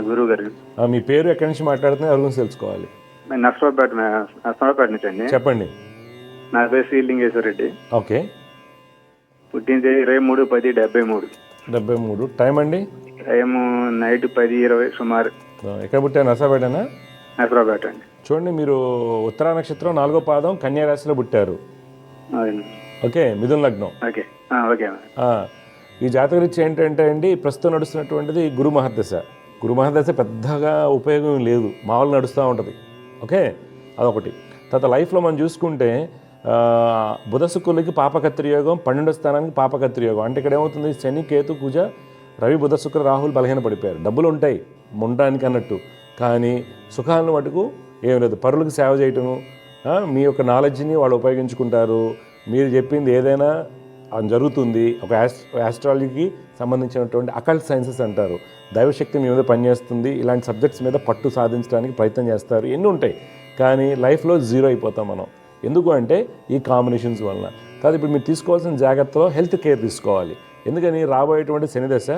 గురువు గారు, మీ పేరు ఎక్కడి నుంచి మాట్లాడుతున్నారు? ఎవరి గురించి తెలుసుకోవాలి. నర్సరావుపేట నుంచి అండి. చెప్పండి. నా పేరు శ్రీలింగేశ్వర రెడ్డి. ఓకే, పుట్టింది 23/10/73. 73. టైం అండి? టైం నైట్ 10:20 సుమారు. ఎక్కడ పుట్టారు? నర్సరావుపేటనా? నర్సరావుపేట అండి. చూడండి, మీరు ఉత్తరా నక్షత్రం 4వ పాదం కన్యా రాశిలో పుట్టారు. ఓకే, మిథున లగ్నం. Okay okay. ఈ జాతకరీత్యా ఏంటంటే అండి, ప్రస్తుతం నడుస్తున్నటువంటిది గురు మహర్దశ. గురు మహర్దశ పెద్దగా ఉపయోగం లేదు, మామూలు నడుస్తూ ఉంటుంది. ఓకే, అదొకటి. తర్వాత లైఫ్లో మనం చూసుకుంటే బుధ శుక్రులకి పాపకత్రి యోగం, 12వ స్థానానికి పాపకత్రి యోగం. అంటే ఇక్కడ ఏమవుతుంది? శని, కేతు, కుజ, రవి, బుధ, శుక్ర, రాహులు బలహీన పడిపోయారు. డబ్బులు ఉంటాయి ఉండడానికి అన్నట్టు, కానీ సుఖాలను మటుకు ఏం లేదు. పరులకు సేవ చేయటము, మీ యొక్క నాలెడ్జ్ని వాళ్ళు ఉపయోగించుకుంటారు. మీరు చెప్పింది ఏదైనా జరుగుతుంది. ఒక ఆస్ట్రాలజీకి సంబంధించినటువంటి అకల్ట్ సైన్సెస్ అంటారు, దైవశక్తి మీ మీద పనిచేస్తుంది. ఇలాంటి సబ్జెక్ట్స్ మీద పట్టు సాధించడానికి ప్రయత్నం చేస్తారు. ఎన్ని ఉంటాయి, కానీ లైఫ్లో జీరో అయిపోతాం మనం. ఎందుకు అంటే ఈ కాంబినేషన్స్ వలన. కాదు, ఇప్పుడు మీరు తీసుకోవాల్సిన జాగ్రత్తలో హెల్త్ కేర్ తీసుకోవాలి. ఎందుకని? రాబోయేటువంటి శని దశ,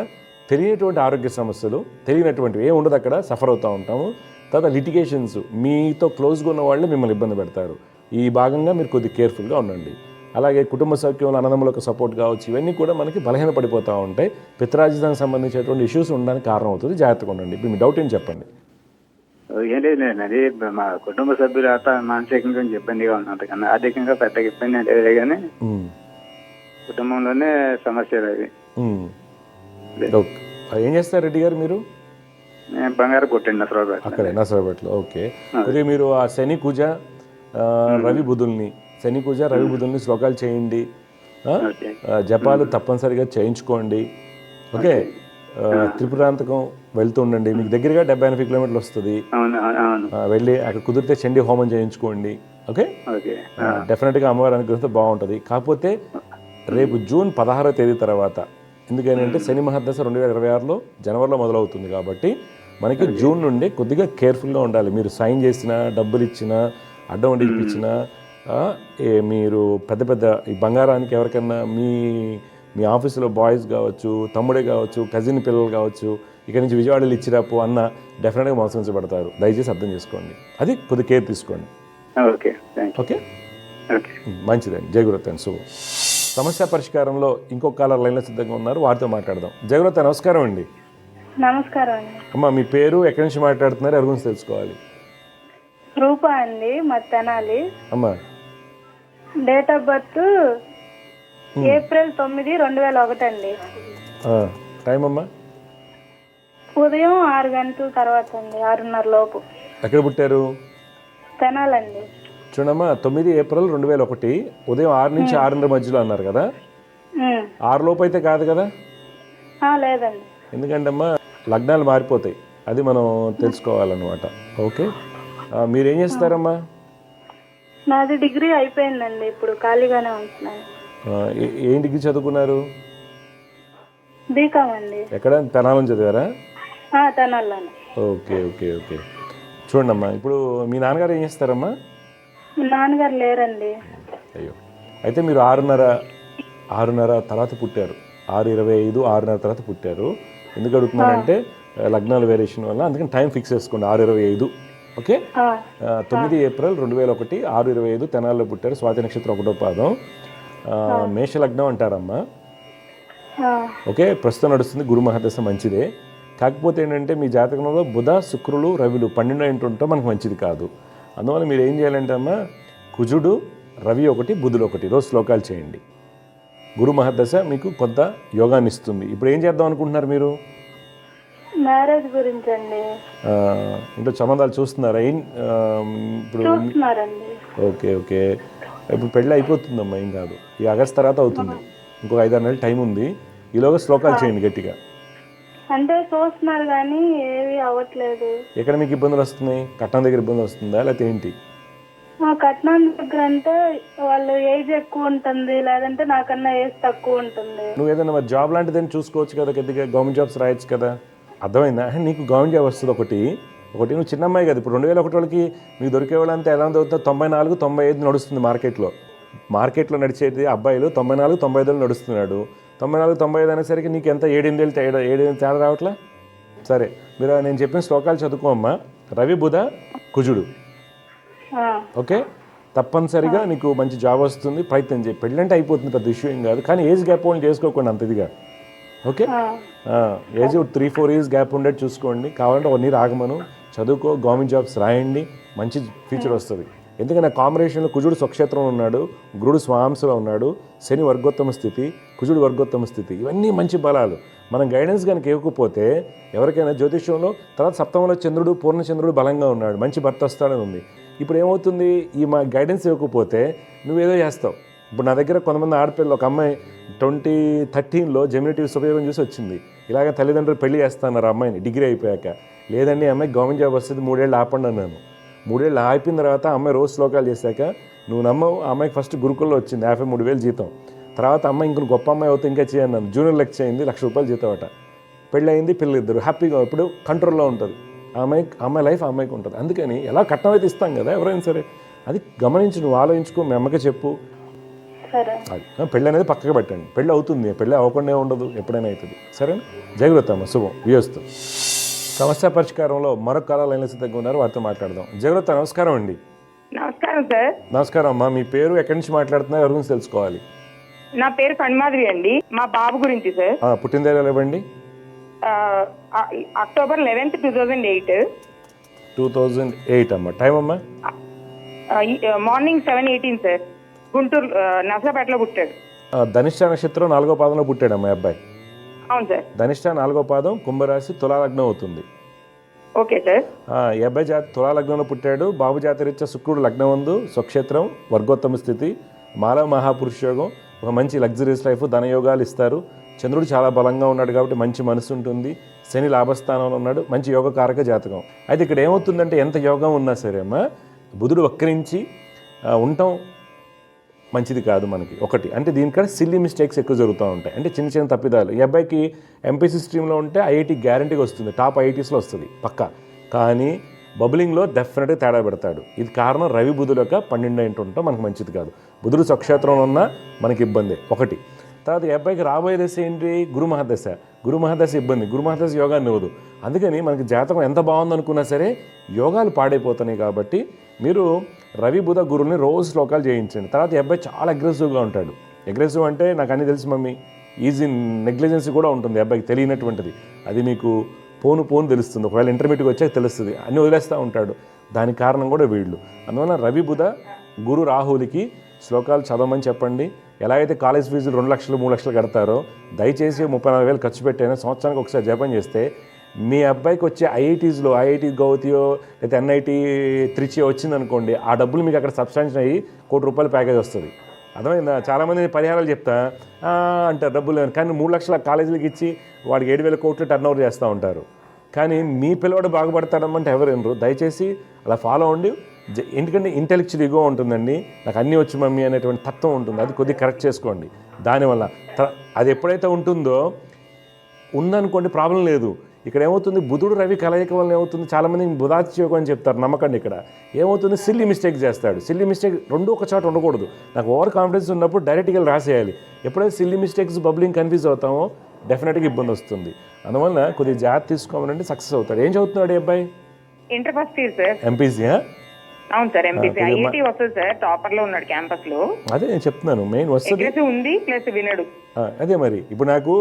తెలియనటువంటి ఆరోగ్య సమస్యలు, తెలియనటువంటివి ఏమి ఉండదు, అక్కడ సఫర్ అవుతూ ఉంటాము. తర్వాత లిటిగేషన్స్, మీతో క్లోజ్గా ఉన్న వాళ్ళు మిమ్మల్ని ఇబ్బంది పెడతారు. ఈ భాగంగా మీరు కొద్దిగా కేర్ఫుల్గా ఉండండి. అలాగే కుటుంబ సౌఖ్యంలో అన్నదమ్ములకు సపోర్ట్ కావచ్చు, ఇవన్నీ కూడా మనకి బలహీన పడిపోతూ ఉంటాయి. పిత్రార్జితానికి సంబంధించినటువంటి ఇష్యూస్ ఉండడానికి కారణం అవుతుంది. జాగ్రత్తగా ఉండండి. ఇప్పుడు మీ డౌట్ ఏం చెప్పండి. ఏం లేదు, అది మా కుటుంబ సభ్యులు మానసికంగా కొంచెం ఇబ్బందిగా ఉన్నది, కానీ ఆర్థికంగా పెద్దగా ఇబ్బంది అంటే కానీ కుటుంబంలోనే సమస్యలు అవి. ఏం చేస్తారు రెడ్డి గారు మీరు? బంగారు కొట్టండి నసరాబాద్. అక్కడే నసరాబాద్లో. ఓకే, కొద్దిగా మీరు ఆ శని కుజ రవి బుధుల్ని, శని కుజ రవి బుధుల్ని శ్లోకాలు చేయండి, జపాలు తప్పనిసరిగా చేయించుకోండి. ఓకే, త్రిపురాంతకం వెళ్తూ ఉండండి. మీకు దగ్గరగా 70-80 కిలోమీటర్లు వస్తుంది. వెళ్ళి అక్కడ కుదిరితే చండీ హోమం చేయించుకోండి. ఓకే, డెఫినెట్గా అమ్మవారి అనుగ్రహంతో బాగుంటుంది. కాకపోతే రేపు జూన్ 16వ తేదీ తర్వాత, ఎందుకంటే శని మహర్దశ 2026లో జనవరిలో మొదలవుతుంది కాబట్టి మనకి జూన్ నుండి కొద్దిగా కేర్ఫుల్గా ఉండాలి. మీరు సైన్ చేసినా, డబ్బులు ఇచ్చినా, అడ్డం వడ్డీ ఇప్పించినా, మీరు పెద్ద పెద్ద ఈ బంగారానికి ఎవరికన్నా మీ ఆఫీసులో బాయ్స్ కావచ్చు, తమ్ముడే కావచ్చు, కజిన్ పిల్లలు కావచ్చు, ఇక్కడ నుంచి విజయవాడలో ఇచ్చిరాపు అన్న డెఫినెట్గా మోసగించబడతారు. దయచేసి అర్థం చేసుకోండి, అది కొద్ది కేర్ తీసుకోండి. ఓకే, మంచిదండి. జయగురత్ అండి, శుభం. సమస్య పరిష్కారంలో ఇంకొక కాలర్ లైన్లో సిద్ధంగా ఉన్నారు, వారితో మాట్లాడదాం. జయగురత్, నమస్కారం అండి. నమస్కారం అండి. అమ్మ మీ పేరు, ఎక్కడి నుంచి మాట్లాడుతున్నారు, ఎవరి గురించి తెలుసుకోవాలి. రూపా అండి, మా తెనాలి. అమ్మా డేట్ ఆఫ్ బర్త్ ఏప్రిల్ 9, 2001 అండి. టైం అమ్మా? ఉదయం 6 గంటల తర్వాత అండి, 6:30 లోపు. ఎక్కడ పుట్టారు? తెనాలండి. చూడమ్మా, 9 ఏప్రిల్ 2001 ఉదయం 6 నుంచి 6:30 మధ్యలో అన్నారు కదా. 6 లోపు అయితే కాదు కదా? లేదండి. ఎందుకంటే అమ్మా లగ్నాలు మారిపోతాయి, అది మనం తెలుసుకోవాలన్నమాట. ఓకే, మీరేం చేస్తారమ్మా? నాది డిగ్రీ అయిపోయిందండి, ఇప్పుడు ఖాళీగానే ఉంటున్నాను. ఏం డిగ్రీ చదువుకున్నారు? బీకామ్ అండి. ఎక్కడ? తెనాలని చదివారా? తెనాల్లోనే. Okay okay okay. చూడండమ్మా, ఇప్పుడు మీ నాన్నగారు ఏం చేస్తారమ్మా? నాన్నగారు లేరండి. అయ్యో, అయితే మీరు 6:30 తర్వాత పుట్టారు. 6:25, 6:30 తర్వాత పుట్టారు. ఎందుకు అడుగుతున్నానంటే లగ్నాల వేరియేషన్ వల్ల, అందుకని టైం ఫిక్స్ చేసుకోండి 6:25. ఓకే, 9 ఏప్రిల్ 2001 6:25 తెనాల్లో పుట్టారు. స్వాతి నక్షత్రం 1వ పాదం, మేష లగ్నం అంటారమ్మా. ఓకే, ప్రస్తుతం నడుస్తుంది గురు మహాదశ, మంచిదే. కాకపోతే ఏంటంటే మీ జాతకంలో బుధ, శుక్రులు, రవిలు 12 ఇంటి ఉంటే మనకు మంచిది కాదు. అందువల్ల మీరు ఏం చేయాలంటే అమ్మా, కుజుడు, రవి 1, బుధుడు 1 రోజు శ్లోకాలు చేయండి. గురు మహాదశ మీకు కొంత యోగాన్ని ఇస్తుంది. ఇప్పుడు ఏం చేద్దాం అనుకుంటున్నారు మీరు? మ్యారేజ్ గురించి అండి. ఇంట్లో సంబంధాలు చూస్తున్నారా? ఇప్పుడు ఓకే ఓకే. ఇప్పుడు పెళ్ళి అయిపోతుందమ్మా, ఏం కాదు. ఈ ఆగస్ట్ తర్వాత అవుతుంది, ఇంకొక 5-6 నెలలు టైం ఉంది. ఈలోగా శ్లోకాలు చేయండి గట్టిగా. అంటే చూస్తున్నారు కానీ ఏవి అవ్వట్లేదు. ఎక్కడ మీకు ఇబ్బందులు వస్తున్నాయి? కట్నం దగ్గర ఇబ్బంది వస్తుందా, లేకపోతే ఏంటి? కట్నం దగ్గర అంటే వాళ్ళు ఏజ్ ఎక్కువ ఉంటుంది, లేదంటే నాకన్నా ఏజ్ తక్కువ ఉంటుంది. నువ్వు ఏదైనా మరి జాబ్ లాంటిదని చూసుకోవచ్చు కదా, కొద్దిగా గవర్నమెంట్ జాబ్స్ రాయొచ్చు కదా. అర్థమైందా? నీకు గవర్నమెంట్ జాబ్ వస్తుంది ఒకటి. నువ్వు చిన్న అమ్మాయి కదా. ఇప్పుడు 2001 వాళ్ళకి మీకు దొరికే వాళ్ళంతా ఎలా దొరుకుతుంది? 94, 95 నడుస్తుంది మార్కెట్లో నడిచేది. అబ్బాయిలు 94, 95 నడుస్తున్నాడు. 94, 95 అనేసరికి నీకు ఎంత 7-8 తేడా రావట్లే. సరే, మీరు నేను చెప్పిన శ్లోకాలు చదువుకోమ్మా. రవి, బుధ, కుజుడు. ఓకే, తప్పనిసరిగా నీకు మంచి జాబ్ వస్తుంది. ప్రయత్నం చేయి. పెళ్ళంటే అయిపోతుంది, పెద్ద ఇష్యూ ఏం కాదు. కానీ ఏజ్ గ్యాప్ వాళ్ళు చేసుకోకండి అంత ఇదిగా. ఓకే, ఏజ్ 3-4 ఇయర్స్ గ్యాప్ ఉండేది చూసుకోండి. కావాలంటే 1 ఇయర్ ఆగమను, చదువుకో, గవర్నమెంట్ జాబ్స్ రాయండి, మంచి ఫ్యూచర్ వస్తుంది. ఎందుకంటే కాంబినేషన్లో కుజుడు స్వక్షేత్రంలో ఉన్నాడు, గురుడు స్వాంశలో ఉన్నాడు, శని వర్గోత్తమ స్థితి, కుజుడు వర్గోత్తమ స్థితి, ఇవన్నీ మంచి బలాలు. మనం గైడెన్స్ కనుక ఇవ్వకపోతే ఎవరికైనా జ్యోతిష్యంలో తర్వాత సప్తమంలో చంద్రుడు, పూర్ణచంద్రుడు బలంగా ఉన్నాడు, మంచి భర్త వస్తాడని ఉంది. ఇప్పుడు ఏమవుతుంది, ఈ మా గైడెన్స్ ఇవ్వకపోతే నువ్వేదో చేస్తావు. ఇప్పుడు నా దగ్గర కొంతమంది ఆడపిల్లలు, ఒక అమ్మాయి 2013లో జెమినీ టీవీ ఉపయోగం చూసి వచ్చింది. ఇలాగ తల్లిదండ్రులు పెళ్లి చేస్తున్నారు అమ్మాయిని డిగ్రీ అయిపోయాక. లేదండి, అమ్మాయికి గవర్నమెంట్ జాబ్ వస్తుంది, 3 ఏళ్ళు ఆపండి అన్నాను. 3 ఏళ్ళు ఆపిన తర్వాత అమ్మాయి రోజు శ్లోకాలు చేశాక నువ్వు నమ్మవు, ఆ అమ్మాయికి ఫస్ట్ గురుకుల్లో వచ్చింది 53,000 జీతం. తర్వాత అమ్మాయి ఇంకొక గొప్ప అమ్మాయి అవుతే ఇంకా చేయన్నాను. జూనియర్ లెక్చర్ అయింది, ₹1,00,000 జీతం అట. పెళ్ళి అయింది, పిల్లలిద్దరు హ్యాపీగా ఇప్పుడు కంట్రోల్లో ఉంటుంది. అమ్మాయి లైఫ్ అమ్మాయికి ఉంటుంది. అందుకని ఎలా కట్నం అయితే ఇస్తాం కదా ఎవరైనా సరే, అది గమనించి నువ్వు ఆలోచించుకో. మీ అమ్మకి చెప్పు. అది పెళ్ళి అనేది పక్కగా పెట్టండి. పెళ్ళి అవుతుంది, పెళ్ళి అవ్వకుండా ఉండదు, ఎప్పుడైనా అవుతుంది. సరేనా? జయగురతమ్మ, శుభం, వియోస్తు. సమస్య పరిష్కారంలో మరొక కాల లైన్లో సిద్ధంగా ఉన్నారు, వారితో మాట్లాడదాం. జయగురత, నమస్కారం అండి. నమస్కారం సార్. నమస్కారం అమ్మా. మీ పేరు, ఎక్కడి నుంచి మాట్లాడుతున్నారు, ఎవరి గురించి తెలుసుకోవాలి? నా పేరు కణ్మాధవి అండి. మా బాబు గురించి సార్. పుట్టినదేలా ఇవ్వండి. అక్టోబర్ 11, 2008. 2008 అమ్మా. టైం అమ్మా? Morning 7:18 sir. గుంటూరు నర్సాపేటలో పుట్టాడు. ధనిష్ట నక్షత్రం 4వ పాదంలో పుట్టాడు అమ్మాయి అబ్బాయి. అవును సార్. ధనిష్ట 4వ పాదం, కుంభరాశి, తులాలగ్నం అవుతుంది. Okay sir. ఈ అబ్బాయి తులాలగ్నంలో పుట్టాడు. బాబు జాతరీత్యా శుక్రుడు లగ్నం ఉంది, స్వక్షేత్రం, వర్గోత్తమ స్థితి, మాలవ మహాపురుష యోగం, ఒక మంచి లగ్జరీస్ లైఫ్, ధనయోగాలు ఇస్తారు. చంద్రుడు చాలా బలంగా ఉన్నాడు కాబట్టి మంచి మనసు ఉంటుంది. శని లాభస్థానంలో ఉన్నాడు, మంచి యోగకారక జాతకం. అయితే ఇక్కడ ఏమవుతుందంటే ఎంత యోగం ఉన్నా సరే అమ్మా, బుధుడు వక్రించి ఉండటం మంచిది కాదు మనకి. ఒకటి అంటే దీనికన్నా సిల్లీ మిస్టేక్స్ ఎక్కువ జరుగుతూ ఉంటాయి, అంటే చిన్న చిన్న తప్పిదాలు. ఈ అబ్బాయికి ఎంపీసీ స్ట్రీమ్లో ఉంటే ఐఐటీ గ్యారంటీగా వస్తుంది, టాప్ ఐఐటీస్లో వస్తుంది పక్కా. కానీ బబులింగ్లో డెఫినెట్గా తేడా పెడతాడు. ఇది కారణం రవి బుధులక 12 ఇంటి ఉండటం మనకు మంచిది కాదు. బుధుడు స్వక్షేత్రంలో ఉన్నా మనకి ఇబ్బంది ఒకటి. తర్వాత ఈ అబ్బాయికి రాబోయే దశ ఏంటి? గురు మహాదశ. గురు మహాదశ ఇబ్బంది, గురు మహాదశ యోగాన్ని ఇవ్వదు. అందుకని మనకి జాతకం ఎంత బాగుందనుకున్నా సరే యోగాలు పాడైపోతున్నాయి. కాబట్టి మీరు రవి బుధ గురువుని రోజు శ్లోకాలు చేయించండి. తర్వాత ఈ అబ్బాయి చాలా అగ్రెసివ్గా ఉంటాడు. అగ్రెసివ్ అంటే నాకు అన్నీ తెలుసు మమ్మీ, ఈజీ నెగ్లిజెన్సీ కూడా ఉంటుంది అబ్బాయికి తెలియనటువంటిది. అది మీకు పోను తెలుస్తుంది. ఒకవేళ ఇంటర్మీడియట్కి వచ్చాక తెలుస్తుంది. అన్నీ వదిలేస్తూ ఉంటాడు. దానికి కారణం కూడా వీళ్ళు. అందువల్ల రవి బుధ గురు రాహులకి శ్లోకాలు చదవమని చెప్పండి. ఎలా అయితే కాలేజ్ ఫీజులు 2 లక్షలు 3 లక్షలు కడతారో దయచేసి 34,000 ఖర్చు పెట్టైనా సంవత్సరానికి ఒకసారి జపం చేస్తే మీ అబ్బాయికి వచ్చే ఐఐటీస్లో ఐఐటి గౌహతియో లేకపోతే ఎన్ఐటి త్రిచియో వచ్చిందనుకోండి, ఆ డబ్బులు మీకు అక్కడ సబ్స్టాన్షన్ అయ్యి ₹1,00,00,000 ప్యాకేజ్ వస్తుంది. అర్థమైందా? చాలామంది పరిహారాలు చెప్తా అంటారు డబ్బులు, కానీ 3 లక్షల కాలేజీలకు ఇచ్చి వాడికి 7,000 కోట్లు టర్న్ ఓవర్ చేస్తూ ఉంటారు. కానీ మీ పిల్లవాడు బాగుపడతాడమంటే ఎవరు వినరు. దయచేసి అలా ఫాలో అవ్వండి. ఎందుకంటే ఇంటెలెక్చువల్ ఈగో ఉంటుందండి, నాకు అన్నీ వచ్చి మమ్మీ అనేటువంటి తత్వం ఉంటుంది. అది కొద్దిగా కరెక్ట్ చేసుకోండి. దానివల్ల అది ఎప్పుడైతే ఉంటుందో ఉందనుకోండి ప్రాబ్లం లేదు. ఇక్కడ ఏమవుతుంది, బుధుడు రవి కలయిక వల్ల ఏమవుతుంది, చాలామంది బుధాత్యోగం అని చెప్తారు, నమ్మకండి. ఇక్కడ ఏమవుతుంది, సిల్లీ మిస్టేక్ చేస్తాడు. సిల్లీ మిస్టేక్ రెండు ఒక చోట ఉండకూడదు. నాకు ఓవర్ కాన్ఫిడెన్స్ ఉన్నప్పుడు డైరెక్ట్గా రాసేయాలి. ఎప్పుడైతే సిల్లీ మిస్టేక్స్ బబ్లింగ్ కన్ఫ్యూజ్ అవుతామో డెఫినెట్గా ఇబ్బంది వస్తుంది. అందువల్ల కొద్దిగా జాగ్రత్త తీసుకోవాలంటే సక్సెస్ అవుతాడు. ఏం చదువుతున్నాడు అబ్బాయి? Inter first year sir. MPC? అవును సార్, ఎంపీసీ. ఐఐటీ వస్తుంది సార్, టాపర్ లో ఉన్నాడు క్యాంపస్ లో. అదే నేను చెప్తున్నాను, మెయిన్ వస్తుంది ఉంది ప్లస్ వినడు. అదే మరి ఇప్పుడు నాకు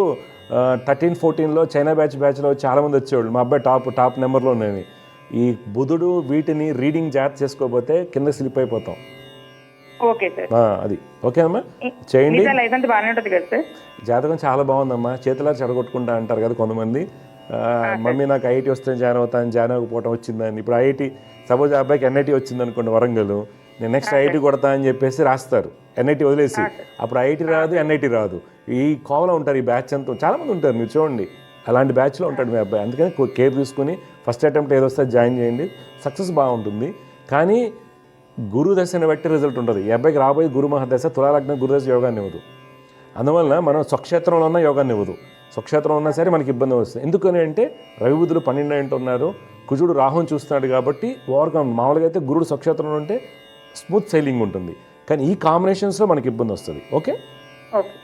13-14లో చైనా బ్యాచ్లో చాలామంది వచ్చేవాళ్ళు, మా అబ్బాయి టాప్ నెంబర్లో ఉన్నాయి. ఈ బుధుడు వీటిని రీడింగ్ జాగ్రత్త చేసుకోకపోతే కింద స్లిప్ అయిపోతాం. ఓకే సార్, అది ఓకేనమ్మా, చేయండి. బాగానే ఉంటుంది కదా సార్? జాతకం చాలా బాగుందమ్మా. చేతులా చెడగొట్టుకుంటా అంటారు కదా కొంతమంది. మమ్మీ నాకు ఐఐటీ వస్తే జాయిన్ అవుతాను, జాయిన్ అవ్వకపోవటం వచ్చిందని. ఇప్పుడు ఐఐటీ సపోజ్ అబ్బాయికి ఎన్ఐటీ వచ్చింది అనుకోండి వరంగల్, నేను నెక్స్ట్ ఐఐటీ కొడతా అని చెప్పేసి రాస్తారు, ఎన్ఐటీ వదిలేసి. అప్పుడు ఐఐటీ రాదు, ఎన్ఐటీ రాదు. ఈ కోవలో ఉంటారు ఈ బ్యాచ్ అంతా, చాలామంది ఉంటారు, మీరు చూడండి. అలాంటి బ్యాచ్లో ఉంటాడు మీ అబ్బాయి. అందుకని కేర్ తీసుకుని ఫస్ట్ అటెంప్ట్ ఏదో వస్తే జాయిన్ చేయండి, సక్సెస్ బాగుంటుంది. కానీ గురు దశని బట్టి రిజల్ట్ ఉంటుంది. ఈ అబ్బాయికి రాబోయే గురు మహాదశ తులాలగ్నం గురుదశ యోగాన్ని ఇవ్వదు. అందువల్ల మనం స్వక్షేత్రంలో ఉన్న యోగాన్ని ఇవ్వదు. స్వక్షేత్రం ఉన్నా సరే మనకి ఇబ్బంది వస్తుంది. ఎందుకని అంటే రవి బుధులు 12 ఉన్నారు, కుజుడు రాహుని చూస్తున్నాడు కాబట్టి ఓవర్కమ్. మామూలుగా అయితే గురుడు స్వక్షేత్రంలో ఉంటే స్మూత్ సైలింగ్ ఉంటుంది, కానీ ఈ కాంబినేషన్స్లో మనకి ఇబ్బంది వస్తుంది. ఓకే,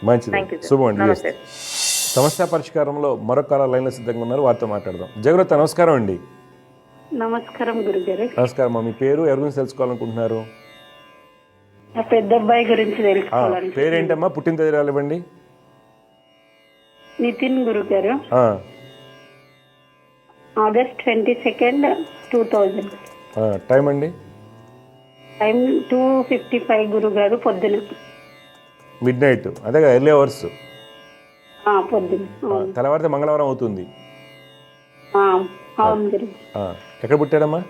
మంచిది, శుభం అండి. సమస్య పరిష్కారంలో మరొక లైన్లో సిద్ధంగా ఉన్నారు, వారితో మాట్లాడదాం. జగరత్ నమస్కారం అండి. నమస్కారం గురుగారు. నమస్కారం. మీ పేరు, ఎవరి గురించి తెలుసుకోవాలనుకుంటున్నారు? నా పెద్ద అబ్బాయి గురించి తెలుసుకోవాలని. పేరేంటమ్మా, పుట్టిన తేదీ ఇవ్వండి. నితిన్ గురుగారు, August 22, 2000. టైం అండి? టైం 2:55 గురుగారు, పొద్దున. మిడ్ నైట్, అదే కదా, ఎర్లీ అవర్స్. పొద్దున. తెల్లవారితే మంగళవారం అవుతుంది. అవును గురు. ఎక్కడ పుట్టాడమ్మా?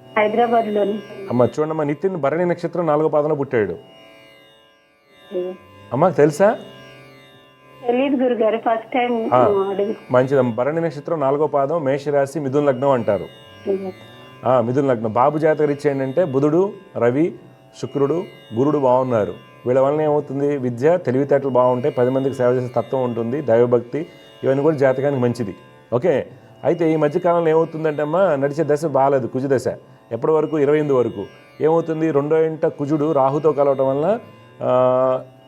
హైదరాబాద్ లోని. అమ్మ చూడమ్మా, నితిన్ భరణి నక్షత్రం 4వ పాదంలో పుట్టాడు. అమ్మా తెలుసా? తెలియదు గురుగారు, ఫస్ట్ టైం. మంచిదమ్మా. భరణి నక్షత్రం 4వ పాదం, మేషరాశి, మిథున లగ్నం అంటారు. మిథున లగ్నం. బాబు జాతక రీత్యా ఏంటంటే బుధుడు, రవి, శుక్రుడు, గురుడు బాగున్నారు. వీళ్ళ వలన ఏమవుతుంది, విద్య, తెలివితేటలు బాగుంటాయి, 10 మందికి సేవ చేసే తత్వం ఉంటుంది, దైవభక్తి, ఇవన్నీ కూడా జాతకానికి మంచిది. ఓకే. అయితే ఈ మధ్యకాలంలో ఏమవుతుందంటే అమ్మా, నడిచే దశ బాగాలేదు, కుజు దశ. ఎప్పటి వరకు? 28 వరకు. ఏమవుతుంది, 2వ ఇంట కుజుడు రాహుతో కలవటం వల్ల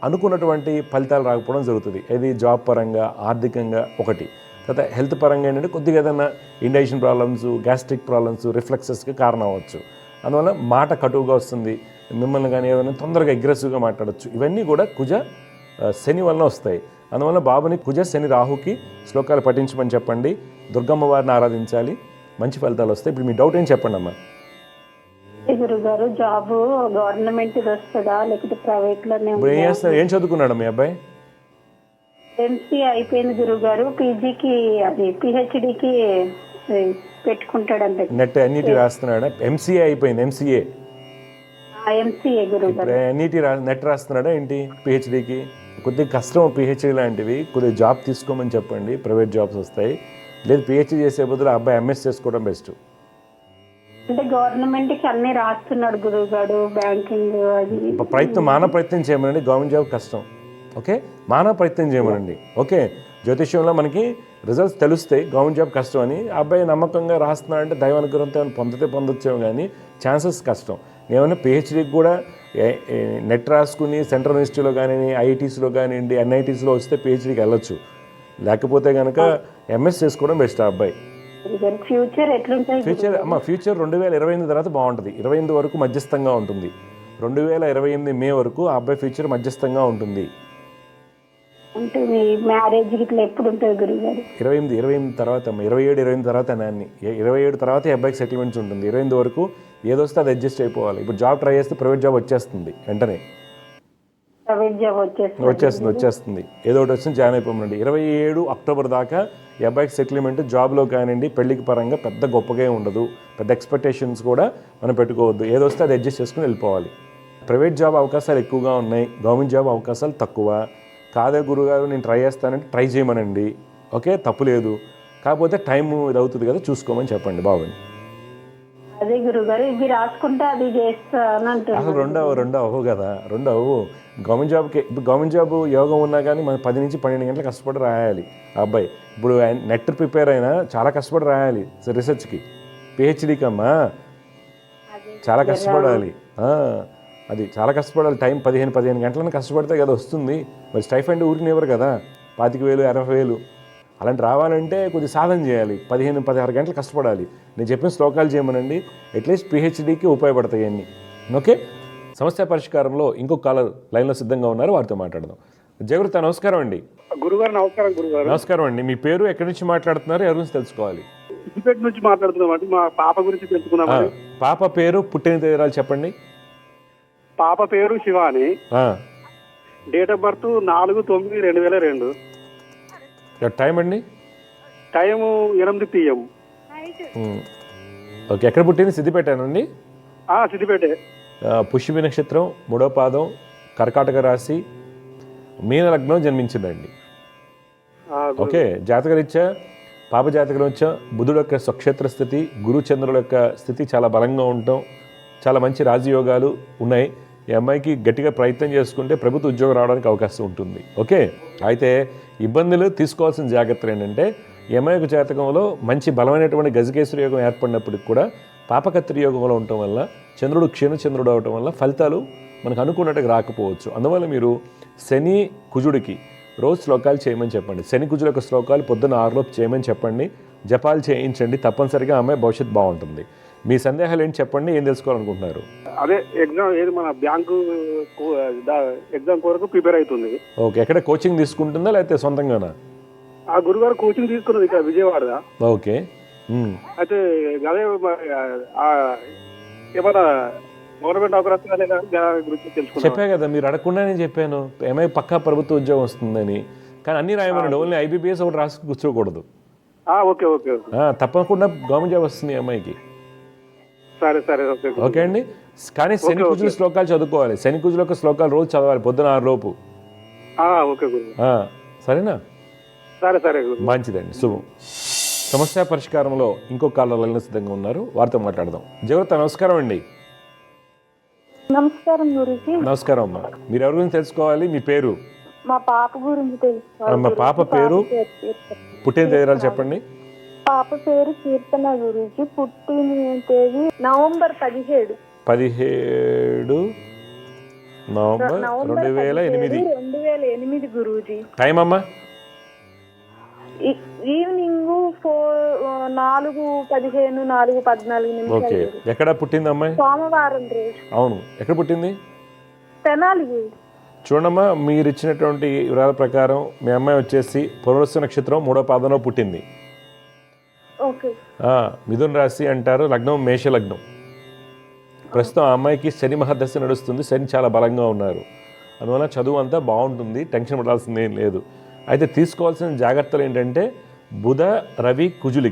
అనుకున్నటువంటి ఫలితాలు రాకపోవడం జరుగుతుంది. ఇది జాబ్ పరంగా, ఆర్థికంగా ఒకటి. తర్వాత హెల్త్ పరంగా ఏంటంటే కొద్దిగా ఏదైనా ఇండైజెషన్ ప్రాబ్లమ్స్, గ్యాస్ట్రిక్ ప్రాబ్లమ్స్, రిఫ్లెక్సెస్కి కారణం అవ్వచ్చు. అందువల్ల మాట కటువుగా వస్తుంది, మిమ్మల్ని కానీ ఏదైనా తొందరగా అగ్రెసివ్గా మాట్లాడచ్చు. ఇవన్నీ కూడా కుజ శని వలన వస్తాయి. అందువల్ల బాబుని కుజ శని రాహుకి శ్లోకాలు పఠించమని చెప్పండి, దుర్గమ్మ వారిని ఆరాధించాలి, మంచి ఫలితాలు వస్తాయి. ఇప్పుడు మీ డౌట్ ఏం చెప్పండి అమ్మా. గురుగారు, జాబ్ గవర్నమెంట్ వస్తుందా లేకపోతే ప్రైవేట్ లోనే? ఇప్పుడు ఏం చేస్తారు, ఏం చదువుకున్నాడు మీ అబ్బాయి? ఎంసీ అయిపోయింది గురుగారు, పీజీకి అది పిహెచ్డికి పెట్టుకుంటాడంట. నెట్ ఎన్ఈటీ రాస్తున్నాడా? ఎంసీఏ అయిపోయింది, ఎంసీఏ గురుగారు. ఎన్ఈటీ నెట్ రాస్తున్నాడా ఏంటి పిహెచ్డికి? కొద్దిగా కష్టం పిహెచ్డి లాంటివి, కొద్దిగా జాబ్ తీసుకోమని చెప్పండి, ప్రైవేట్ జాబ్స్ వస్తాయి. లేదు పిహెచ్డి చేసే బదులు అబ్బాయి ఎంఎస్ చేసుకోవడం బెస్ట్. అంటే గవర్నమెంట్ కి అన్ని రాస్తున్నాడు గురుగారు, బ్యాంకింగ్ అది. మానవ ప్రయత్నం చేయమనండి, గవర్నమెంట్ జాబ్ కష్టం. ఓకే, మానవ ప్రయత్నం చేయమనండి. ఓకే, జ్యోతిష్యంలో మనకి రిజల్ట్స్ తెలుస్తాయి, గవర్నమెంట్ జాబ్ కష్టం అని. అబ్బాయి నమ్మకంగా రాస్తున్నాడంటే దైవ అనుగ్రహంతో పొందొచ్చేమో, కానీ ఛాన్సెస్ కష్టం. ఏమైనా పిహెచ్డీకి కూడా నెట్ రాసుకుని సెంట్రల్ యూనివర్సిటీలో కానీ, ఐఐటీస్లో కానివ్వండి, ఎన్ఐటీస్లో వస్తే పిహెచ్డీకి వెళ్ళొచ్చు. లేకపోతే కనుక ఎంఎస్ చేసుకోవడం బెస్ట్. ఆ అబ్బాయి ఫ్యూచర్ ఎట్లుంటుంది? ఫ్యూచర్ 2028 తర్వాత బాగుంటుంది. 28 వరకు మధ్యస్థంగా ఉంటుంది. 2028 మే వరకు ఆ అబ్బాయి ఫ్యూచర్ మధ్యస్థంగా ఉంటుంది. అంటే మీ మ్యారేజ్ ఇట్లా ఎప్పుడు ఉంటుంది గురుగారు? 28 తర్వాత అమ్మ, 27 తర్వాత నాన్ని 27 తర్వాత ఈ అబ్బాయికి సెటిల్మెంట్స్ ఉంటుంది. 28 వరకు ఏదొస్తే అది అడ్జస్ట్ అయిపోవాలి. ఇప్పుడు జాబ్ ట్రై చేస్తే ప్రైవేట్ జాబ్ వచ్చేస్తుంది వెంటనే, ప్రైవేట్ జాబ్ వచ్చేస్తుంది ఏదో ఒకటి వచ్చి జాయిన్ అయిపోమండి. 27 అక్టోబర్ దాకా ఈ అబ్బాయికి సెటిల్మెంట్ జాబ్లో కానివ్వండి పెళ్లికి పరంగా పెద్ద గొప్పగా ఉండదు, పెద్ద ఎక్స్పెక్టేషన్స్ కూడా మనం పెట్టుకోవద్దు. ఏదొస్తే అది అడ్జస్ట్ చేసుకుని వెళ్ళిపోవాలి. ప్రైవేట్ జాబ్ అవకాశాలు ఎక్కువగా ఉన్నాయి, గవర్నమెంట్ జాబ్ అవకాశాలు తక్కువ. కాదే గురుగారు నేను ట్రై చేస్తానంటే ట్రై చేయమనండి, ఓకే తప్పు లేదు. కాకపోతే టైం ఇది అవుతుంది కదా చూసుకోమని చెప్పండి బాగుంది. అదే గురుగారు ఇవి రాసుకుంటే అది చేస్తాను అంటున్నారు. అసలు రెండో అవ్వు కదా, రెండో అవ్వు. గవర్నమెంట్ జాబ్కి ఇప్పుడు గవర్నమెంట్ జాబ్ యోగం ఉన్నా కానీ మనం 10 నుంచి 12 గంటలు కష్టపడి రాయాలి. ఆ అబ్బాయి ఇప్పుడు నెట్ ప్రిపేర్ అయినా చాలా కష్టపడి రాయాలి రీసెర్చ్కి, పిహెచ్డీకి అమ్మా చాలా కష్టపడాలి. అది చాలా కష్టపడాలి. టైం 15 గంటలను కష్టపడితే కదా వస్తుంది. మరి స్టైఫండ్ ఊరికి ఇవ్వరు కదా, 25,000 60,000 అలాంటి రావాలంటే కొద్ది సాధన చేయాలి. 15-16 గంటలు కష్టపడాలి. నేను చెప్పిన శ్లోకాలు చేయమనండి, అట్లీస్ట్ పిహెచ్డీకి ఉపయోగపడతాయి అన్నీ. ఓకే, సమస్య పరిష్కారంలో ఇంకొక కాలర్ లైన్లో సిద్ధంగా ఉన్నారు, వారితో మాట్లాడదాం. జయవృత నమస్కారం అండి. గురుగారు నమస్కారం. గురుగారు నమస్కారం అండి. మీ పేరు, ఎక్కడి నుంచి మాట్లాడుతున్నారు, ఎవరి గురించి తెలుసుకోవాలి? సిద్దిపేట నుంచి మాట్లాడుతున్నామండి. మా పాప గురించి తెలుసుకున్నామండి. పాప పేరు, పుట్టిన తేదీరాలు చెప్పండి. పాప పేరు Shivani, date of birth 4/9/2002, time అండి టైము 8 PM. ఓకే, ఎక్కడ పుట్టింది? సిద్దిపేటేనండి? సిద్దిపేటే. పుష్యమి నక్షత్రం, 3వ పాదం, కర్కాటక రాశి, మీన లగ్నం జన్మించిందండి. ఓకే, జాతకరీత్యా పాప జాతకరీత్యా బుధుడు యొక్క స్వక్షేత్ర స్థితి, గురు చంద్రుల యొక్క స్థితి చాలా బలంగా ఉండటం, చాలా మంచి రాజయోగాలు ఉన్నాయి. ఈ అమ్మాయికి గట్టిగా ప్రయత్నం చేసుకుంటే ప్రభుత్వ ఉద్యోగం రావడానికి అవకాశం ఉంటుంది. ఓకే, అయితే ఇబ్బందులు తీసుకోవాల్సిన జాగ్రత్తలు ఏంటంటే ఈ అమ్మాయి యొక్క జాతకంలో మంచి బలమైనటువంటి గజకేశ్వరి యోగం ఏర్పడినప్పటికి కూడా పాపకత్రి యోగంలో ఉండటం వల్ల చంద్రుడు క్షీణచంద్రుడు అవటం వల్ల ఫలితాలు మనకు అనుకున్నట్టుగా రాకపోవచ్చు. అందువల్ల మీరు శని కుజుడికి రోజు శ్లోకాలు చేయమని చెప్పండి. శని కుజుల యొక్క శ్లోకాలు పొద్దున్న 6 చేయమని చెప్పండి. జపాలు చేయించండి, తప్పనిసరిగా అమ్మాయి భవిష్యత్తు బాగుంటుంది. మీ సందేహాలు ఏంటి చెప్పండి, ఏం తెలుసుకోవాలనుకుంటున్నారు? అదే ఎగ్జామ్ ఏది మన బ్యాంకు ఎగ్జామ్ కొరకు ప్రిపేర్ అవుతుంది. ఓకే, ఎక్కడ కోచింగ్ తీసుకుంటుందా లేకపోతే సొంతంగానా? గురుగారు కోచింగ్ తీసుకున్నది ఇక్కడ విజయవాడ. ఓకే, అయితే అదే ఏమైనా గవర్నమెంట్ అవకాశాలు గురించి తెలుసుకున్నాను. చెప్పా కదా, మీరు అడగకుండానే చెప్పాను ఏమై పక్కా ప్రభుత్వ ఉద్యోగం వస్తుందని. కానీ అన్ని రాయమనండి, ఓన్లీ IBPS ఒకటి రాసి కూర్చోకూడదు. ఓకే ఓకే తప్పకుండా గవర్నమెంట్ జాబ్ వస్తుంది అమ్మాయికి. సరే సరే ఓకే అండి. కానీ శని కుజుల శ్లోకాలు చదువుకోవాలి. శని కుజుల యొక్క శ్లోకాలు రోజు చదవాలి పొద్దున 6 ఓకే గురు. సరేనా? సరే సరే మంచిదండి, శుభం. సమస్య పరిష్కారంలో ఇంకొక కాలంలో సిద్ధంగా ఉన్నారు, వారితో మాట్లాడదాం. జగత నమస్కారం అండి. నమస్కారం గురుజీ. నమస్కారం అమ్మా. మీరు ఎవరి గురించి తెలుసుకోవాలి? మీ పేరు? మా పాప గురించి తెలుసుకోవాలి. మా పాప పేరు, పుట్టిన తేదీరాలు చెప్పండి. పాప పేరు కీర్తన గురుజీ, పుట్టిన తేదీ నవంబర్ 17 నవంబర్ 2008 గురూజీ. టైం అమ్మా? ఈవినింగ్ 4:15 4:14. ఓకే, ఎక్కడ పుట్టింది అమ్మాయి? సోమవారం రోజు. అవును, ఎక్కడ పుట్టింది? తెనాలి. చూడమ్మా, మీరు ఇచ్చినటువంటి వివరాల ప్రకారం మీ అమ్మాయి వచ్చేసి పునరుస్సు నక్షత్రం 3వ పాదంలో పుట్టింది. మిథున రాశి అంటారు, లగ్నం మేష లగ్నం. ప్రస్తుతం ఆ అమ్మాయికి శని మహదశ నడుస్తుంది, శని చాలా బలంగా ఉన్నారు. అందువల్ల చదువు అంతా బాగుంటుంది, టెన్షన్ పడాల్సింది ఏం లేదు. అయితే తీసుకోవాల్సిన జాగ్రత్తలు ఏంటంటే బుధ రవి కుజుల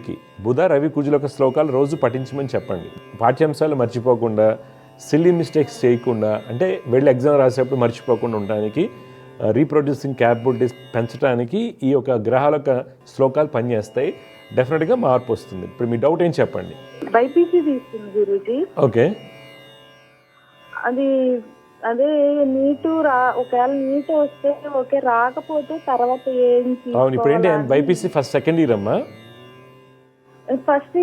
యొక్క శ్లోకాలు రోజు పఠించమని చెప్పండి. పాఠ్యాంశాలు మర్చిపోకుండా, సిల్లీ మిస్టేక్స్ చేయకుండా, అంటే వెళ్ళి ఎగ్జామ్ రాసేటప్పుడు మర్చిపోకుండా ఉండడానికి, రీప్రొడ్యూసింగ్ క్యాపబిలిటీస్ పెంచడానికి ఈ యొక్క గ్రహాల యొక్క శ్లోకాలు పనిచేస్తాయి. డెఫినెట్గా మార్పు వస్తుంది. ఇప్పుడు మీ డౌట్ ఏం చెప్పండి. బైపీసీ తీసుకుంది గురూజీ. ఓకే, అది అదే నీటు ఒకవేళ నీట్ వస్తే ఓకే, రాకపోతే తర్వాత ఏం? అవును, ఇప్పుడు ఏంటి బైపీసీ సెకండ్ ఇయర్ అమ్మా? First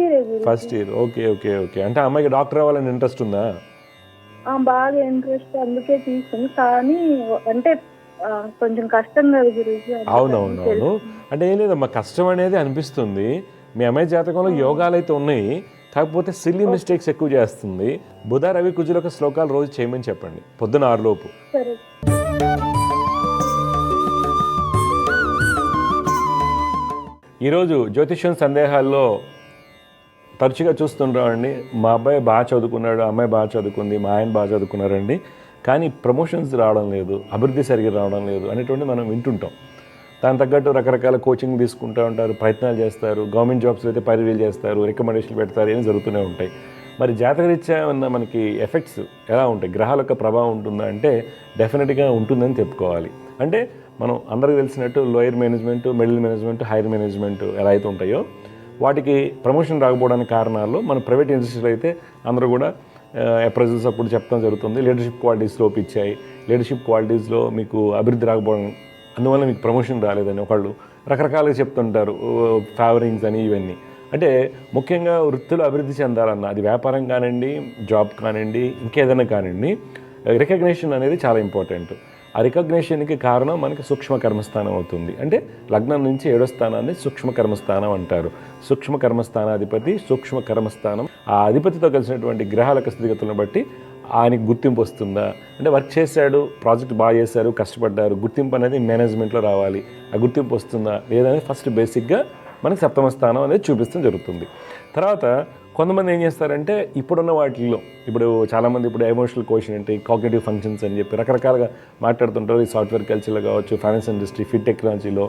year. Okay okay okay. అంటే అమ్మాయికి డాక్టర్ అవ్వాలని ఇంట్రెస్ట్ ఉందా? బాగా ఇంట్రెస్ట్, అందుకే తీసుకుంది. కానీ అంటే కొంచెం కష్టం కదా గురించి. అవునవునవును, అంటే ఏం లేదమ్మా, కష్టం అనేది అనిపిస్తుంది. మీ అమ్మాయి జాతకంలో యోగాలు అయితే ఉన్నాయి, కాకపోతే సిల్లీ మిస్టేక్స్ ఎక్కువ చేస్తుంది. బుధ రవి కుజుల యొక్క శ్లోకాలు రోజు చేయమని చెప్పండి పొద్దున 6 సరే. ఈరోజు జ్యోతిష్యం సందేహాల్లో తరచుగా చూస్తుంటామండి, మా అబ్బాయి బాగా చదువుకున్నాడు, అమ్మాయి బాగా చదువుకుంది, మా ఆయన బాగా చదువుకున్నారండి, కానీ ప్రమోషన్స్ రావడం లేదు, అభివృద్ధి సరిగ్గా రావడం లేదు అనేటువంటి మనం వింటుంటాం. దాని తగ్గట్టు రకరకాల కోచింగ్ తీసుకుంటూ ఉంటారు, ప్రయత్నాలు చేస్తారు, గవర్నమెంట్ జాబ్స్ అయితే పైరువీలు చేస్తారు, రికమెండేషన్లు పెడతారు, ఏమి జరుగుతూనే ఉంటాయి. మరి జాతకరీత్యా ఉన్న మనకి ఎఫెక్ట్స్ ఎలా ఉంటాయి, గ్రహాల యొక్క ప్రభావం ఉంటుందా అంటే డెఫినెట్గా ఉంటుందని చెప్పుకోవాలి. అంటే మనం అందరికీ తెలిసినట్టు lower management, middle management, higher management ఎలా అయితే ఉంటాయో వాటికి ప్రమోషన్ రాకపోవడానికి కారణాల్లో మన ప్రైవేట్ ఇండస్ట్రీలో అయితే అందరూ కూడా అప్రైజల్స్ అప్పుడు చెప్పడం జరుగుతుంది, లీడర్షిప్ క్వాలిటీస్ లోపించాయి, లీడర్షిప్ క్వాలిటీస్లో మీకు అభివృద్ధి రాకపోవడం, అందువల్ల మీకు ప్రమోషన్ రాలేదని ఒకళ్ళు రకరకాలుగా చెప్తుంటారు, ఫేవరింగ్స్ అని ఇవన్నీ. అంటే ముఖ్యంగా వృత్తిలో అభివృద్ధి చెందాలన్న, అది వ్యాపారం కానివ్వండి, జాబ్ కానివ్వండి, ఇంకేదైనా కానివ్వండి, రికగ్నిషన్ అనేది చాలా ఇంపార్టెంట్. ఆ రికగ్నిషన్కి కారణం మనకి సూక్ష్మ కర్మస్థానం అవుతుంది. అంటే లగ్నం నుంచి 7వ స్థానాన్ని సూక్ష్మ కర్మస్థానం అంటారు. సూక్ష్మ కర్మస్థానాధిపతి, సూక్ష్మ కర్మస్థానం, ఆ అధిపతితో కలిసినటువంటి గ్రహాల స్థితిగతులను బట్టి ఆయనకి గుర్తింపు వస్తుందా, అంటే వర్క్ చేశాడు, ప్రాజెక్ట్ బాగా చేశారు, కష్టపడ్డారు, గుర్తింపు అనేది మేనేజ్మెంట్లో రావాలి, ఆ గుర్తింపు వస్తుందా లేదనేది ఫస్ట్ బేసిక్గా మనకి 7వ స్థానం అనేది చూపిస్తూ జరుగుతుంది. తర్వాత కొంతమంది ఏం చేస్తారంటే ఇప్పుడున్న వాటిల్లో, ఇప్పుడు చాలామంది ఇప్పుడు ఎమోషనల్ కోషనెంట్, కాగ్నిటివ్ ఫంక్షన్స్ అని చెప్పి రకరకాలుగా మాట్లాడుతుంటారు. ఈ సాఫ్ట్వేర్ కల్చర్లో కావచ్చు, ఫైనాన్స్ ఇండస్ట్రీ, ఫిట్ టెక్నాలజీలో,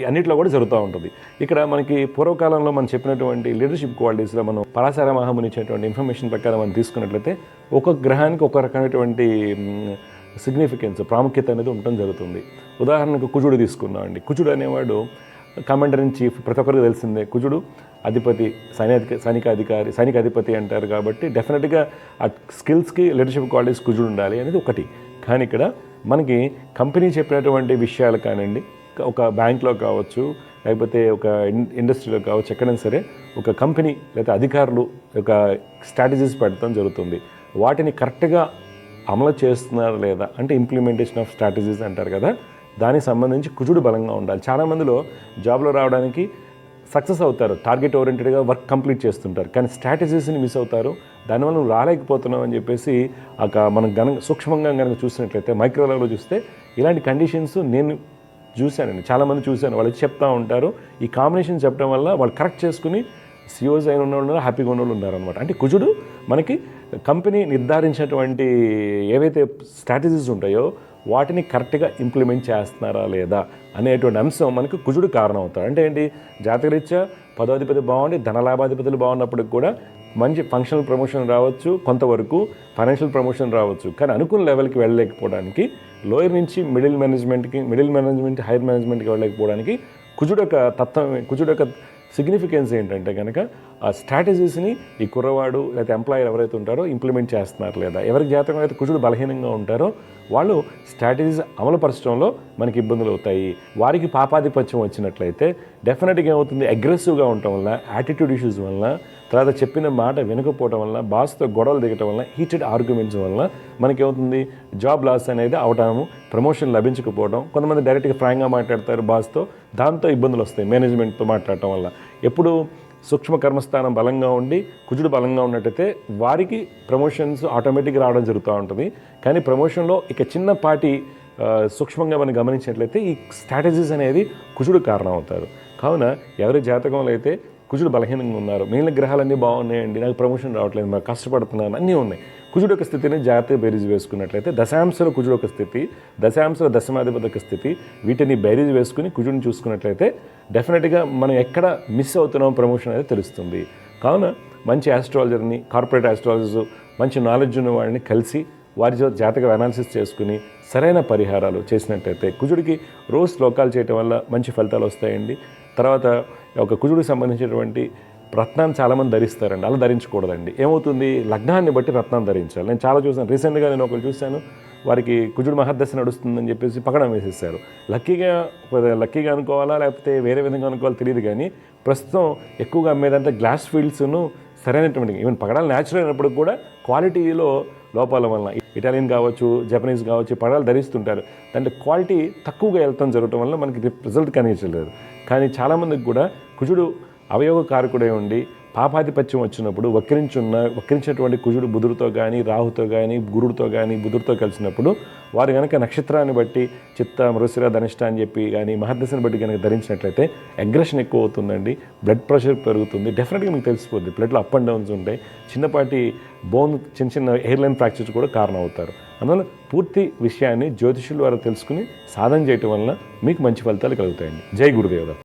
అన్నింటిలో కూడా జరుగుతూ ఉంటుంది. ఇక్కడ మనకి పూర్వకాలంలో మనం చెప్పినటువంటి లీడర్షిప్ క్వాలిటీస్లో మనం పరాశర మహాముని ఇచ్చినటువంటి ఇన్ఫర్మేషన్ ప్రకారం మనం తీసుకున్నట్లయితే ఒక్కొక్క గ్రహానికి ఒక రకమైనటువంటి సిగ్నిఫికెన్స్, ప్రాముఖ్యత అనేది ఉండటం జరుగుతుంది. ఉదాహరణకు కుజుడు తీసుకున్నాం అండి. కుజుడు అనేవాడు కమాండర్ ఇన్ చీఫ్, ప్రతి ఒక్కరికి తెలిసిందే. కుజుడు అధిపతి, సైనిక అధిపతి అంటారు. కాబట్టి డెఫినెట్గా ఆ స్కిల్స్కి, లీడర్షిప్ క్వాలిటీస్ కుజుడు ఉండాలి అనేది ఒకటి. కానీ ఇక్కడ మనకి కంపెనీ చెప్పినటువంటి విషయాలు కానివ్వండి, ఒక బ్యాంక్లో కావచ్చు, లేకపోతే ఒక ఇండస్ట్రీలో కావచ్చు, ఎక్కడైనా సరే ఒక కంపెనీ లేదా అధికారులు ఒక స్ట్రాటజీస్ పెట్టడం జరుగుతుంది. వాటిని కరెక్ట్గా అమలు చేస్తున్నారు లేదా అంటే ఇంప్లిమెంటేషన్ ఆఫ్ స్ట్రాటజీస్ అంటారు కదా, దానికి సంబంధించి కుజుడు బలంగా ఉండాలి. చాలామందిలో జాబ్లో రావడానికి సక్సెస్ అవుతారు, టార్గెట్ ఓరియంటెడ్గా వర్క్ కంప్లీట్ చేస్తుంటారు, కానీ స్ట్రాటజీస్ని మిస్ అవుతారు. దానివల్ల నువ్వు రాలేకపోతున్నావు అని చెప్పేసి మనం సూక్ష్మంగా కనుక చూసినట్లయితే, మైక్రో లెవెల్లో చూస్తే ఇలాంటి కండిషన్స్ నేను చూశానండి, చాలామంది చూశాను. వాళ్ళు చెప్తూ ఉంటారు, ఈ కాంబినేషన్ చెప్పడం వల్ల వాళ్ళు కరెక్ట్ చేసుకుని సిఓస్ అయిన ఉన్నవాళ్ళు హ్యాపీగా ఉన్నవాళ్ళు ఉన్నారనమాట. అంటే కుజుడు మనకి కంపెనీ నిర్ధారించినటువంటి ఏవైతే స్ట్రాటజీస్ ఉంటాయో వాటిని కరెక్ట్గా ఇంప్లిమెంట్ చేస్తున్నారా లేదా అనేటువంటి అంశం మనకు కుజుడు కారణం అవుతాడు. అంటే ఏంటి, జాతకరీత్యా 10వ అధిపతి బాగుండి ధనలాభాధిపతులు బాగున్నప్పటికి కూడా మంచి ఫంక్షనల్ ప్రమోషన్ రావచ్చు, కొంతవరకు ఫైనాన్షియల్ ప్రమోషన్ రావచ్చు, కానీ అనుకున్న లెవెల్కి వెళ్ళలేకపోవడానికి, లోయర్ నుంచి మిడిల్ మేనేజ్మెంట్ హైయర్ మేనేజ్మెంట్కి వెళ్ళలేకపోవడానికి కుజుడు యొక్క తత్వం, కుజుడు యొక్క సిగ్నిఫికెన్స్ ఏంటంటే కనుక ఆ స్ట్రాటజీస్ని ఈ కుర్రవాడు లేకపోతే ఎంప్లాయర్ ఎవరైతే ఉంటారో ఇంప్లిమెంట్ చేస్తున్నారు లేదా, ఎవరికి జాతకం అయితే కుజుడు బలహీనంగా ఉంటారో వాళ్ళు స్ట్రాటజీస్ అమలుపరచడంలో మనకి ఇబ్బందులు అవుతాయి. వారికి పాపాధిపత్యం వచ్చినట్లయితే డెఫినెట్గా ఏమవుతుంది, అగ్రెసివ్గా ఉండటం వల్ల, యాటిట్యూడ్ ఇష్యూస్ వల్ల, తర్వాత చెప్పిన మాట వినకపోవడం వల్ల, బాస్తో గొడవలు దిగటం వల్ల, హీటెడ్ ఆర్గ్యుమెంట్స్ వల్ల మనకేమవుతుంది, జాబ్ లాస్ అనేది అవటము, ప్రమోషన్ లభించకపోవడం. కొంతమంది డైరెక్ట్గా ఫ్రాంక్గా మాట్లాడతారు బాస్తో, దాంతో ఇబ్బందులు వస్తాయి మేనేజ్మెంట్తో మాట్లాడటం వల్ల. ఎప్పుడు సూక్ష్మ కర్మస్థానం బలంగా ఉండి కుజుడు బలంగా ఉన్నట్టయితే వారికి ప్రమోషన్స్ ఆటోమేటిక్గా రావడం జరుగుతూ ఉంటుంది. కానీ ప్రమోషన్లో ఇక చిన్నపాటి సూక్ష్మంగా మనం గమనించినట్లయితే ఈ స్ట్రాటజీస్ అనేది కుజుడు కారణం అవుతారు. కావున ఎవరి జాతకంలో అయితే కుజుడు బలహీనంగా ఉన్నారు, మిగిలిన గ్రహాలన్నీ బాగున్నాయండి, నాకు ప్రమోషన్ రావట్లేదు, నాకు కష్టపడుతున్నాను, అన్నీ ఉన్నాయి, కుజుడు యొక్క స్థితిని జాగ్రత్తగా బేరీజ్ వేసుకున్నట్లయితే, దశాంశలో కుజుడు ఒక స్థితి, దశాంశలో దశమాధిపతి ఒక స్థితి, వీటిని బేరీజ్ వేసుకుని కుజుడిని చూసుకున్నట్లయితే డెఫినెట్గా మనం ఎక్కడ మిస్ అవుతున్నాం ప్రమోషన్ అనేది తెలుస్తుంది. కావున మంచి ఆస్ట్రాలజర్ని, కార్పొరేట్ ఆస్ట్రాలజర్స్, మంచి నాలెడ్జ్ ఉన్న వాళ్ళని కలిసి వారి జాతక అనాలిసిస్ చేసుకుని సరైన పరిహారాలు చేసినట్లయితే కుజుడికి రోజు శ్లోకాలు చేయటం వల్ల మంచి ఫలితాలు వస్తాయండి. తర్వాత ఒక కుజుడికి సంబంధించినటువంటి రత్నాన్ని చాలామంది ధరిస్తారండి, అలా ధరించకూడదండి. ఏమవుతుంది, లగ్నాన్ని బట్టి రత్నాన్ని ధరించాలి. నేను చాలా చూసాను, రీసెంట్గా నేను ఒకరు చూశాను, వారికి కుజుడు మహర్దశ నడుస్తుందని చెప్పేసి పకడం వేసేసారు. లక్కీగా అనుకోవాలా లేకపోతే వేరే విధంగా అనుకోవాలో తెలియదు, కానీ ప్రస్తుతం ఎక్కువగా అమ్మేదంటే గ్లాస్ ఫీల్డ్స్ను సరైనటువంటి, ఈవెన్ పగడాలు న్యాచురల్ అయినప్పుడు కూడా క్వాలిటీలో లోపాల వలన, ఇటాలియన్ కావచ్చు, జపనీస్ కావచ్చు, పగడాలు ధరిస్తుంటారు, దాంట్లో క్వాలిటీ తక్కువగా వెళ్తాం జరగటం వల్ల మనకి రిజల్ట్ కనిపించలేదు. కానీ చాలామందికి కూడా కుజుడు అవయవ కారకుడై ఉండి పాపాధిపత్యం వచ్చినప్పుడు వక్రించినటువంటి కుజుడు బుధుడితో కానీ రాహుతో కానీ గురుడితో కానీ బుధుడితో కలిసినప్పుడు వారు కనుక నక్షత్రాన్ని బట్టి చిత్త మృగశిర ధనిష్ట అని చెప్పి కానీ మహర్దశని బట్టి కనుక ధరించినట్లయితే అగ్రెషన్ ఎక్కువ అవుతుందండి, బ్లడ్ ప్రెషర్ పెరుగుతుంది, డెఫినెట్గా మీకు తెలిసిపోద్ది. బ్లడ్లో అప్ అండ్ డౌన్స్ ఉంటాయి, చిన్నపాటి చిన్న చిన్న ఎయిర్లైన్ ఫ్రాక్చర్స్ కూడా కారణం అవుతారు. అందువల్ల పూర్తి విషయాన్ని జ్యోతిషుల ద్వారా తెలుసుకుని సాధన చేయటం వలన మీకు మంచి ఫలితాలు కలుగుతాయండి. జై గురుదేవదత్త.